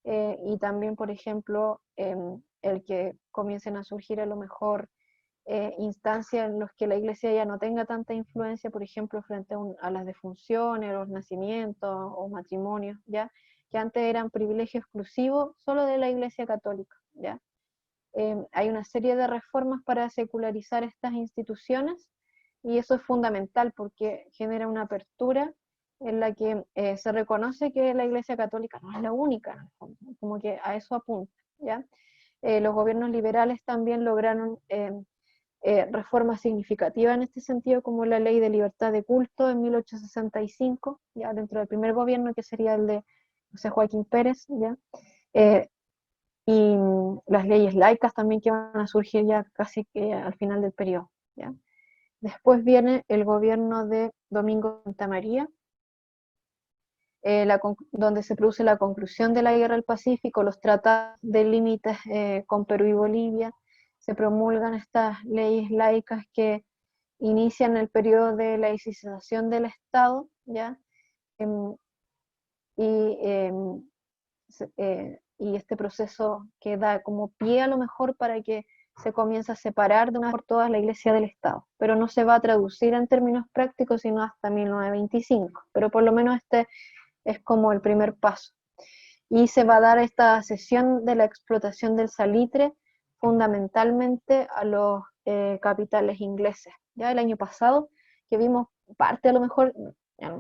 y también, por ejemplo, el que comiencen a surgir a lo mejor instancias en las que la Iglesia ya no tenga tanta influencia, por ejemplo, frente a las defunciones, los nacimientos o matrimonios, ¿ya? Que antes eran privilegio exclusivo solo de la Iglesia Católica, ¿ya? Hay una serie de reformas para secularizar estas instituciones y eso es fundamental porque genera una apertura en la que se reconoce que la Iglesia Católica no es la única, en el fondo, como que a eso apunta, ¿ya? Los gobiernos liberales también lograron reformas significativas en este sentido, como la Ley de Libertad de Culto en 1865, ya dentro del primer gobierno, que sería el de José Joaquín Pérez, ¿ya? Y las leyes laicas también que van a surgir ya casi que al final del periodo, ¿ya? Después viene el gobierno de Domingo Santa María, donde se produce la conclusión de la Guerra del Pacífico, los tratados de límites con Perú y Bolivia, se promulgan estas leyes laicas que inician el periodo de laicización del Estado, ¿ya? Y este proceso que da como pie a lo mejor para que se comience a separar de una vez por todas la Iglesia del Estado, pero no se va a traducir en términos prácticos sino hasta 1925, pero por lo menos este es como el primer paso. Y se va a dar esta cesión de la explotación del salitre fundamentalmente a los capitales ingleses. Ya el año pasado, que vimos parte a lo mejor,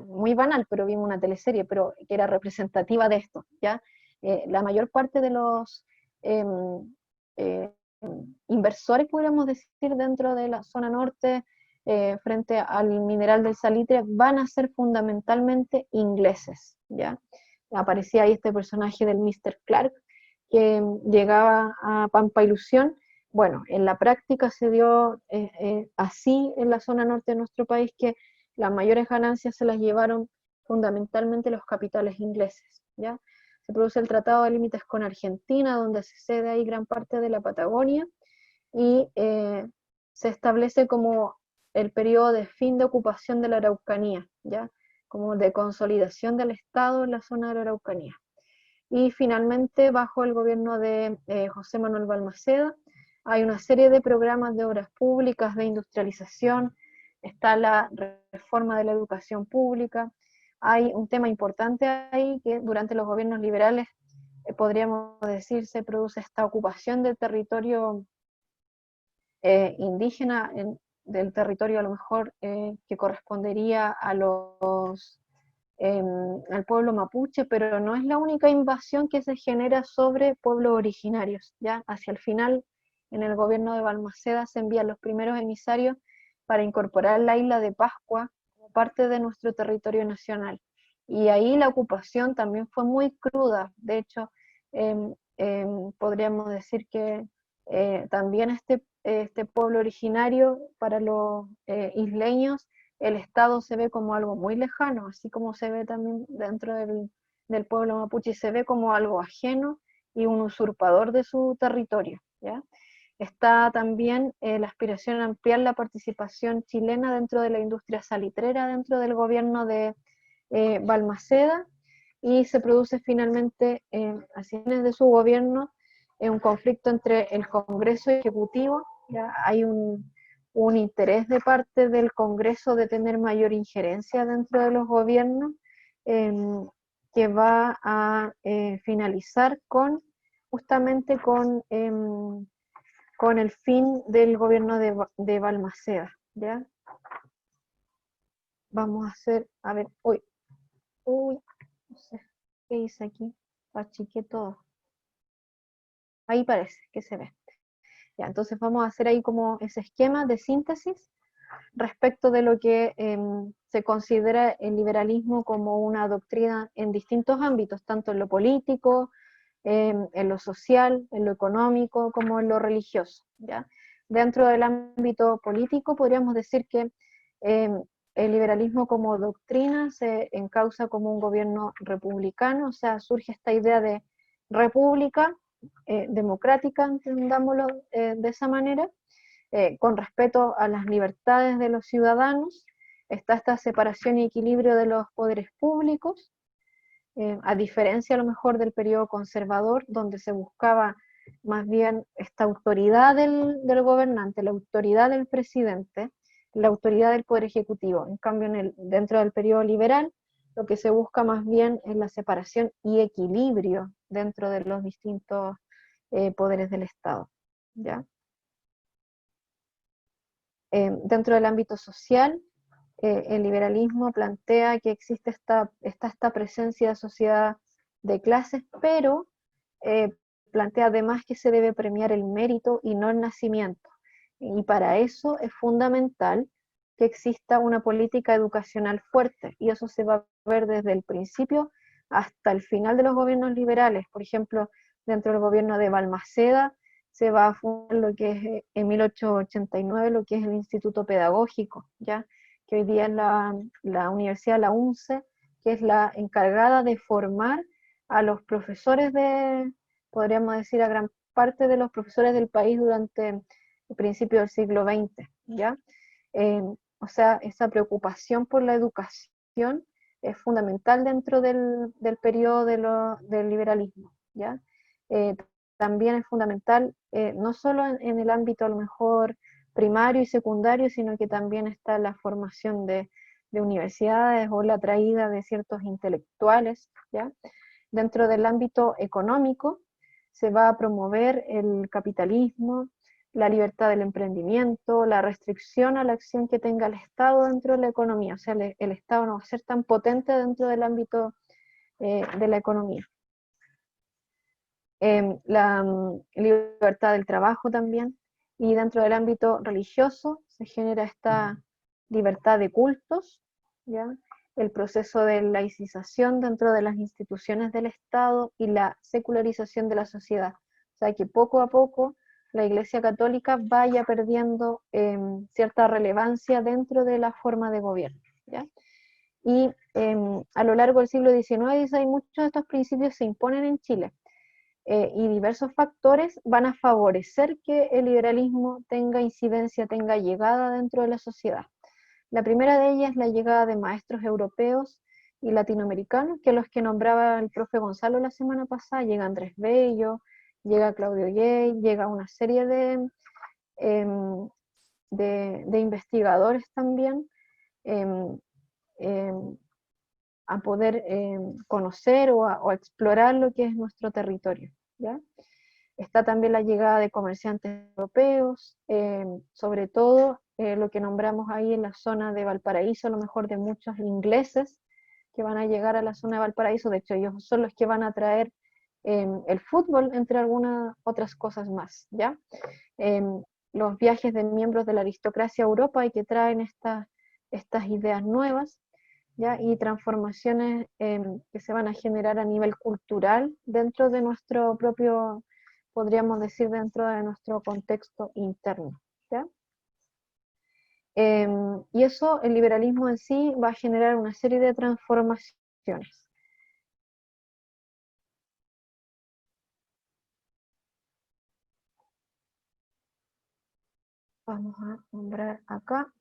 muy banal, pero vimos una teleserie, pero que era representativa de esto, ¿ya? La mayor parte de los inversores, podríamos decir, dentro de la zona norte, frente al mineral del salitre, van a ser fundamentalmente ingleses, ¿ya? Aparecía ahí este personaje del Mr. Clark, que llegaba a Pampa Ilusión. Bueno, en la práctica se dio así en la zona norte de nuestro país, que las mayores ganancias se las llevaron fundamentalmente los capitales ingleses, ¿ya? Se produce el Tratado de Límites con Argentina, donde se cede ahí gran parte de la Patagonia, y se establece como el periodo de fin de ocupación de la Araucanía, ¿ya? Como de consolidación del Estado en la zona de la Araucanía. Y finalmente, bajo el gobierno de José Manuel Balmaceda, hay una serie de programas de obras públicas, de industrialización, está la reforma de la educación pública. Hay un tema importante ahí que durante los gobiernos liberales, podríamos decir, se produce esta ocupación del territorio indígena, del territorio a lo mejor que correspondería a al pueblo mapuche, pero no es la única invasión que se genera sobre pueblos originarios, ¿ya? Hacia el final, en el gobierno de Balmaceda, se envían los primeros emisarios para incorporar la isla de Pascua como parte de nuestro territorio nacional. Y ahí la ocupación también fue muy cruda, de hecho, podríamos decir que también este pueblo originario, para los isleños, el Estado se ve como algo muy lejano, así como se ve también dentro del pueblo mapuche, se ve como algo ajeno y un usurpador de su territorio, ¿ya? Está también la aspiración a ampliar la participación chilena dentro de la industria salitrera, dentro del gobierno de Balmaceda, y se produce finalmente, a fines de su gobierno, un conflicto entre el Congreso y el Ejecutivo. ¿Ya? Hay un interés de parte del Congreso de tener mayor injerencia dentro de los gobiernos, que va a finalizar justamente con el fin del gobierno de Balmaceda, ¿ya? Vamos a hacer, a ver, uy, no sé, ¿qué hice aquí? Achiqué todo. Ahí parece que se ve. Ya, entonces vamos a hacer ahí como ese esquema de síntesis respecto de lo que se considera el liberalismo como una doctrina en distintos ámbitos, tanto en lo político, en lo social, en lo económico, como en lo religioso, ¿ya? Dentro del ámbito político podríamos decir que el liberalismo como doctrina se encausa como un gobierno republicano, o sea, surge esta idea de república democrática, entendámoslo de esa manera, con respeto a las libertades de los ciudadanos. Está esta separación y equilibrio de los poderes públicos, a diferencia a lo mejor del periodo conservador, donde se buscaba más bien esta autoridad del gobernante, la autoridad del presidente, la autoridad del poder ejecutivo. En cambio, dentro del periodo liberal, lo que se busca más bien es la separación y equilibrio dentro de los distintos poderes del Estado, ¿ya? Dentro del ámbito social, el liberalismo plantea que existe esta presencia de sociedad de clases, pero plantea además que se debe premiar el mérito y no el nacimiento. Y para eso es fundamental que exista una política educacional fuerte, y eso se va a ver desde el principio hasta el final de los gobiernos liberales. Por ejemplo, dentro del gobierno de Balmaceda se va a fundar lo que es en 1889, lo que es el Instituto Pedagógico, ¿ya? Que hoy día es la Universidad, la UNCE, que es la encargada de formar a los profesores podríamos decir, a gran parte de los profesores del país durante el principio del siglo XX, ¿ya? O sea, esa preocupación por la educación es fundamental dentro del periodo del liberalismo, ¿ya? También es fundamental, no solo en el ámbito a lo mejor primario y secundario, sino que también está la formación de universidades o la traída de ciertos intelectuales, ¿ya? Dentro del ámbito económico se va a promover el capitalismo, la libertad del emprendimiento, la restricción a la acción que tenga el Estado dentro de la economía, o sea, el Estado no va a ser tan potente dentro del ámbito de la economía. La libertad del trabajo también, y dentro del ámbito religioso se genera esta libertad de cultos, ¿ya? El proceso de laicización dentro de las instituciones del Estado y la secularización de la sociedad. O sea, que poco a poco la Iglesia Católica vaya perdiendo cierta relevancia dentro de la forma de gobierno, ¿ya? Y a lo largo del siglo XIX muchos de estos principios se imponen en Chile. Y diversos factores van a favorecer que el liberalismo tenga incidencia, tenga llegada dentro de la sociedad. La primera de ellas es la llegada de maestros europeos y latinoamericanos, que los que nombraba el profe Gonzalo la semana pasada. Llega Andrés Bello, llega Claudio Gay, llega una serie de investigadores también, a poder conocer o a explorar lo que es nuestro territorio, ¿ya? Está también la llegada de comerciantes europeos, sobre todo lo que nombramos ahí en la zona de Valparaíso, a lo mejor de muchos ingleses que van a llegar a la zona de Valparaíso. De hecho, ellos son los que van a traer el fútbol, entre algunas otras cosas más, ¿ya? Los viajes de miembros de la aristocracia a Europa y que traen estas ideas nuevas. ¿ya? Y transformaciones que se van a generar a nivel cultural dentro de nuestro propio, podríamos decir, dentro de nuestro contexto interno, ¿ya? Y eso, el liberalismo en sí, va a generar una serie de transformaciones. Vamos a nombrar acá.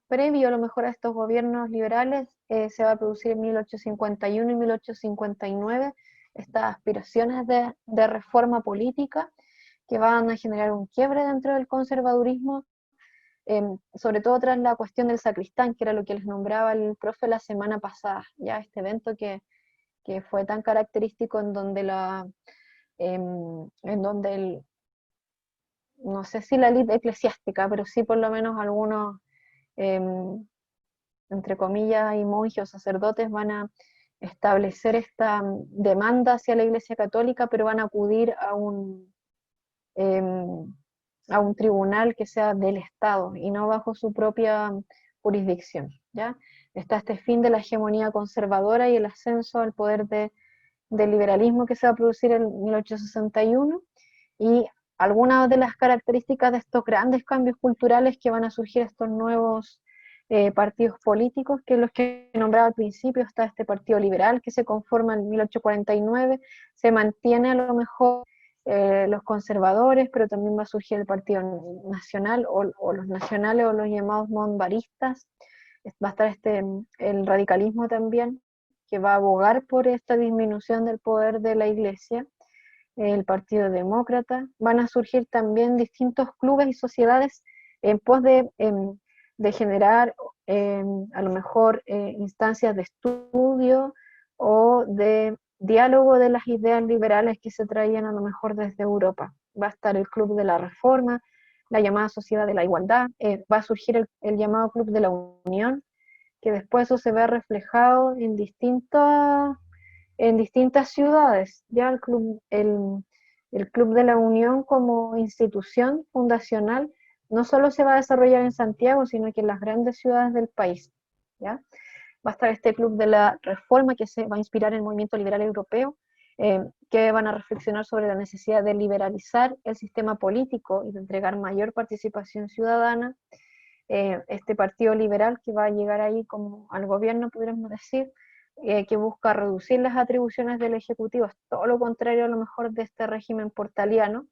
Previo a lo mejor a estos gobiernos liberales, se va a producir en 1851 y 1859 estas aspiraciones de reforma política que van a generar un quiebre dentro del conservadurismo, sobre todo tras la cuestión del sacristán, que era lo que les nombraba el profe la semana pasada, ya este evento que fue tan característico en donde no sé si la élite eclesiástica, pero sí por lo menos algunos, entre comillas, y monjes o sacerdotes van a establecer esta demanda hacia la Iglesia Católica, pero van a acudir a un tribunal que sea del Estado y no bajo su propia jurisdicción, ¿ya? Está este fin de la hegemonía conservadora y el ascenso al poder del liberalismo que se va a producir en 1861, y algunas de las características de estos grandes cambios culturales que van a surgir estos nuevos partidos políticos, que los que nombraba al principio. Está este Partido Liberal que se conforma en 1849, se mantiene a lo mejor los conservadores, pero también va a surgir el Partido Nacional o los nacionales o los llamados monbaristas. Va a estar el radicalismo también, que va a abogar por esta disminución del poder de la Iglesia, el Partido Demócrata. Van a surgir también distintos clubes y sociedades en pos de generar a lo mejor instancias de estudio o de diálogo de las ideas liberales que se traían a lo mejor desde Europa. Va a estar el Club de la Reforma, la llamada Sociedad de la Igualdad, va a surgir el llamado Club de la Unión, que después eso se ve reflejado en distintas ciudades. Ya el Club de la Unión como institución fundacional no solo se va a desarrollar en Santiago, sino que en las grandes ciudades del país, ¿ya? Va a estar este Club de la Reforma, que se va a inspirar en el movimiento liberal europeo, que van a reflexionar sobre la necesidad de liberalizar el sistema político y de entregar mayor participación ciudadana. Este Partido Liberal que va a llegar ahí como al gobierno, podríamos decir, que busca reducir las atribuciones del Ejecutivo, es todo lo contrario a lo mejor de este régimen portaliano,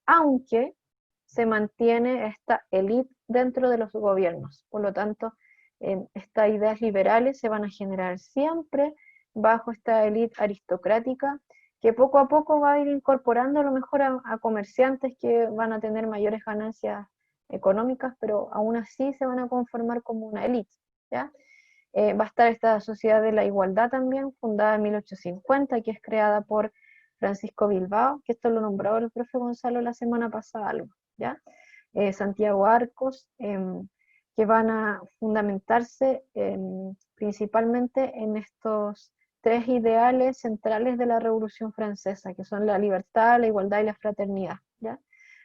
aunque se mantiene esta élite dentro de los gobiernos. Por lo tanto, estas ideas liberales se van a generar siempre bajo esta élite aristocrática, que poco a poco va a ir incorporando a lo mejor a comerciantes que van a tener mayores ganancias económicas, pero aún así se van a conformar como una élite, ¿ya? Va a estar esta Sociedad de la Igualdad también, fundada en 1850, que es creada por Francisco Bilbao, que esto lo nombró el profe Gonzalo la semana pasada, algo, ¿ya? Santiago Arcos, que van a fundamentarse principalmente en estos tres ideales centrales de la Revolución Francesa, que son la libertad, la igualdad y la fraternidad, ¿ya?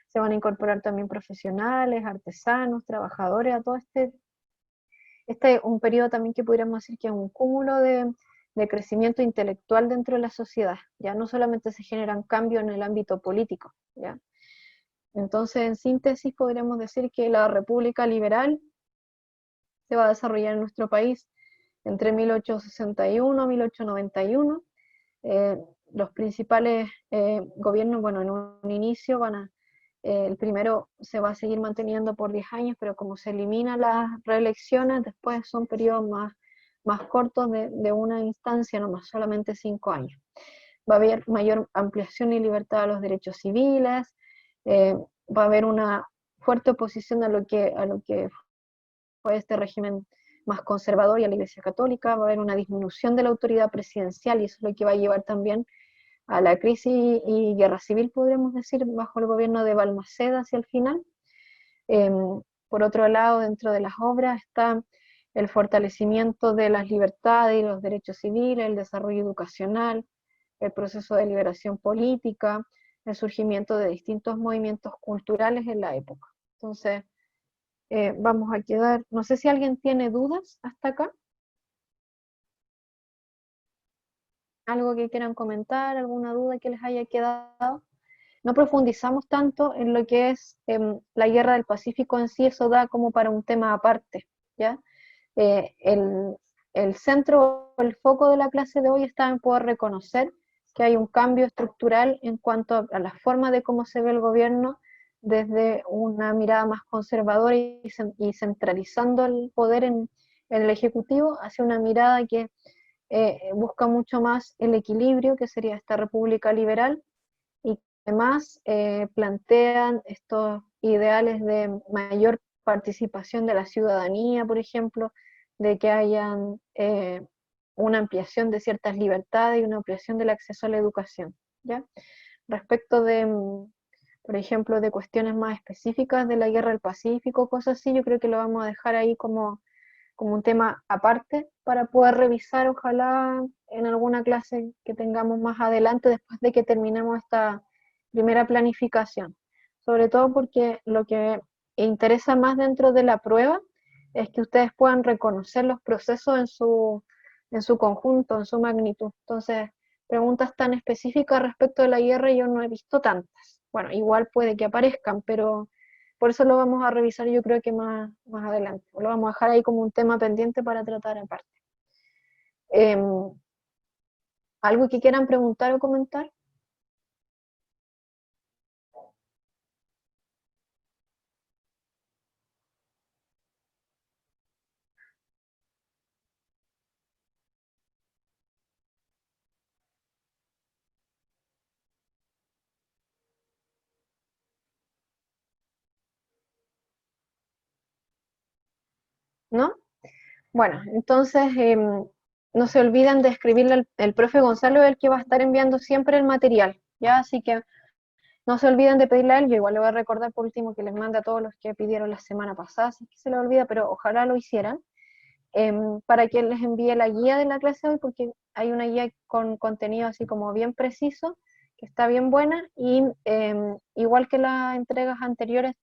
Se van a incorporar también profesionales, artesanos, trabajadores, a todo un periodo también que podríamos decir que es un cúmulo de crecimiento intelectual dentro de la sociedad. Ya no solamente se generan cambios en el ámbito político, ¿ya? Entonces, en síntesis, podríamos decir que la República Liberal se va a desarrollar en nuestro país entre 1861 y 1891. Los principales gobiernos, bueno, en un inicio el primero se va a seguir manteniendo por 10 años, pero como se eliminan las reelecciones, después son periodos más cortos de una instancia, nomás solamente 5 años. Va a haber mayor ampliación y libertad a los derechos civiles, va a haber una fuerte oposición a lo que fue este régimen más conservador y a la Iglesia Católica. Va a haber una disminución de la autoridad presidencial, y eso es lo que va a llevar también a la crisis y guerra civil, podríamos decir, bajo el gobierno de Balmaceda hacia el final. Por otro lado, dentro de las obras está el fortalecimiento de las libertades y los derechos civiles, el desarrollo educacional, el proceso de liberación política, el surgimiento de distintos movimientos culturales en la época. Entonces, vamos a quedar, no sé si alguien tiene dudas hasta acá. ¿Algo que quieran comentar? ¿Alguna duda que les haya quedado? No profundizamos tanto en lo que es la guerra del Pacífico en sí, eso da como para un tema aparte, ¿ya? El centro, el foco de la clase de hoy está en poder reconocer que hay un cambio estructural en cuanto a la forma de cómo se ve el gobierno desde una mirada más conservadora y centralizando el poder en el Ejecutivo hacia una mirada que busca mucho más el equilibrio, que sería esta república liberal, y además plantean estos ideales de mayor participación de la ciudadanía, por ejemplo, de que hayan una ampliación de ciertas libertades y una ampliación del acceso a la educación, ¿ya? Respecto de, por ejemplo, de cuestiones más específicas de la guerra del Pacífico, cosas así, yo creo que lo vamos a dejar ahí como un tema aparte para poder revisar, ojalá en alguna clase que tengamos más adelante después de que terminemos esta primera planificación. Sobre todo porque lo que interesa más dentro de la prueba es que ustedes puedan reconocer los procesos en su conjunto, en su magnitud. Entonces, preguntas tan específicas respecto de la guerra yo no he visto tantas. Bueno, igual puede que aparezcan, pero por eso lo vamos a revisar yo creo que más adelante. Lo vamos a dejar ahí como un tema pendiente para tratar aparte. ¿Algo que quieran preguntar o comentar? ¿No? Bueno, entonces no se olviden de escribirle el profe Gonzalo, el que va a estar enviando siempre el material, ¿ya? Así que no se olviden de pedirle a él, yo igual le voy a recordar por último que les mande a todos los que pidieron la semana pasada, si es que se les olvida, pero ojalá lo hicieran, para que él les envíe la guía de la clase hoy, porque hay una guía con contenido así como bien preciso, que está bien buena, y igual que las entregas anteriores,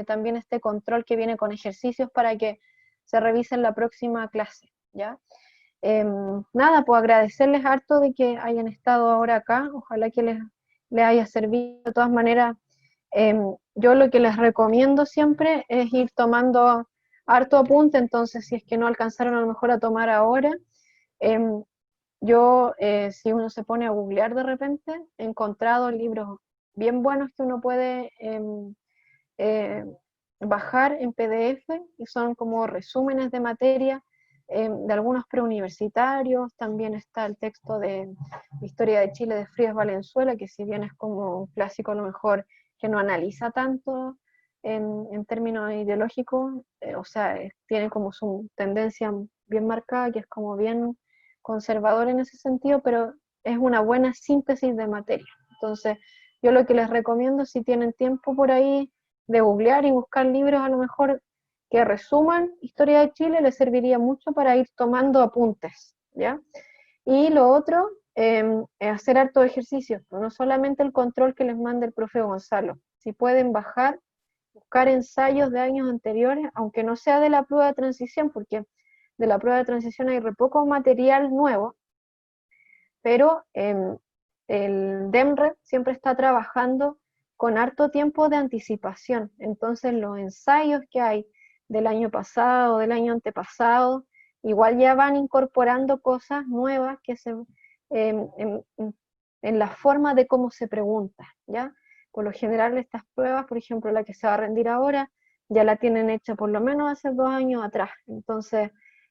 también este control que viene con ejercicios para que se revisen la próxima clase, ¿ya? Nada, pues agradecerles harto de que hayan estado ahora acá, ojalá que les haya servido. De todas maneras, yo lo que les recomiendo siempre es ir tomando harto apunte, entonces si es que no alcanzaron a lo mejor a tomar ahora, si uno se pone a googlear de repente, he encontrado libros bien buenos que uno puede eh, bajar en PDF y son como resúmenes de materia de algunos preuniversitarios. También está el texto de Historia de Chile de Frías Valenzuela, que si bien es como un clásico a lo mejor que no analiza tanto en términos ideológicos, o sea, tiene como su tendencia bien marcada, que es como bien conservador en ese sentido, pero es una buena síntesis de materia. Entonces, yo lo que les recomiendo, si tienen tiempo por ahí, de googlear y buscar libros a lo mejor que resuman historia de Chile, les serviría mucho para ir tomando apuntes, ¿ya? Y lo otro, es hacer harto ejercicio, no solamente el control que les manda el profe Gonzalo, si pueden bajar, buscar ensayos de años anteriores, aunque no sea de la prueba de transición, porque de la prueba de transición hay re poco material nuevo, pero el DEMRE siempre está trabajando con harto tiempo de anticipación, entonces los ensayos que hay del año pasado, del año antepasado, igual ya van incorporando cosas nuevas que en, en- en la forma de cómo se pregunta, ¿ya? Por lo general estas pruebas, por ejemplo la que se va a rendir ahora, ya la tienen hecha por lo menos hace 2 años atrás, entonces,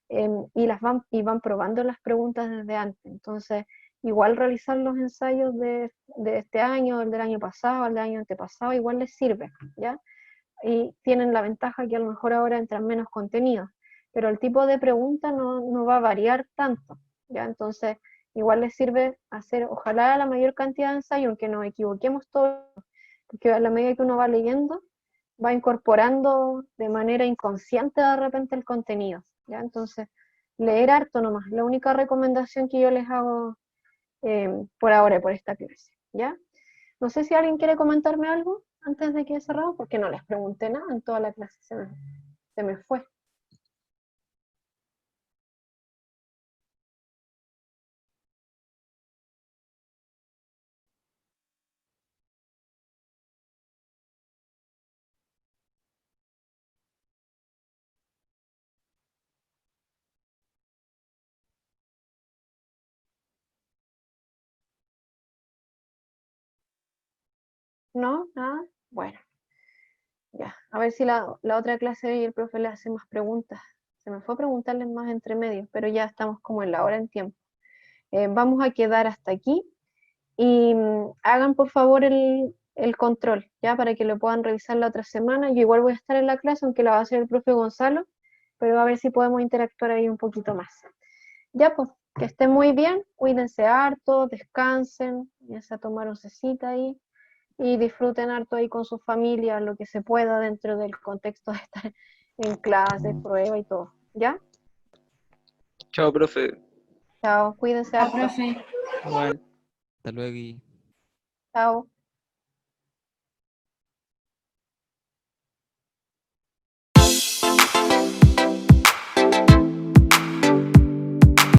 y van probando las preguntas desde antes, entonces igual realizar los ensayos de este año, el del año pasado, el del año antepasado, igual les sirve, ¿ya? Y tienen la ventaja que a lo mejor ahora entran menos contenidos, pero el tipo de pregunta no va a variar tanto, ¿ya? Entonces, igual les sirve hacer, ojalá la mayor cantidad de ensayos, aunque nos equivoquemos todos, porque a la medida que uno va leyendo, va incorporando de manera inconsciente de repente el contenido, ¿ya? Entonces, leer harto nomás, la única recomendación que yo les hago por ahora, por esta clase, ¿ya? No sé si alguien quiere comentarme algo antes de que cerramos, porque no les pregunté nada en toda la clase. Se me fue. ¿No? ¿Nada? Bueno, ya. A ver si la otra clase y el profe le hace más preguntas. Se me fue a preguntarles más entre medios, pero ya estamos como en la hora en tiempo. Vamos a quedar hasta aquí y hagan por favor el control, ya, para que lo puedan revisar la otra semana. Yo igual voy a estar en la clase, aunque la va a hacer el profe Gonzalo, pero a ver si podemos interactuar ahí un poquito más. Ya, pues, que estén muy bien, cuídense harto, descansen, ya a tomar oncecita ahí y disfruten harto ahí con su familia, lo que se pueda dentro del contexto de estar en clases, prueba y todo. ¿Ya? Chao, profe. Chao, cuídense Ah, harto. profe. Igual. Hasta luego y... Chao.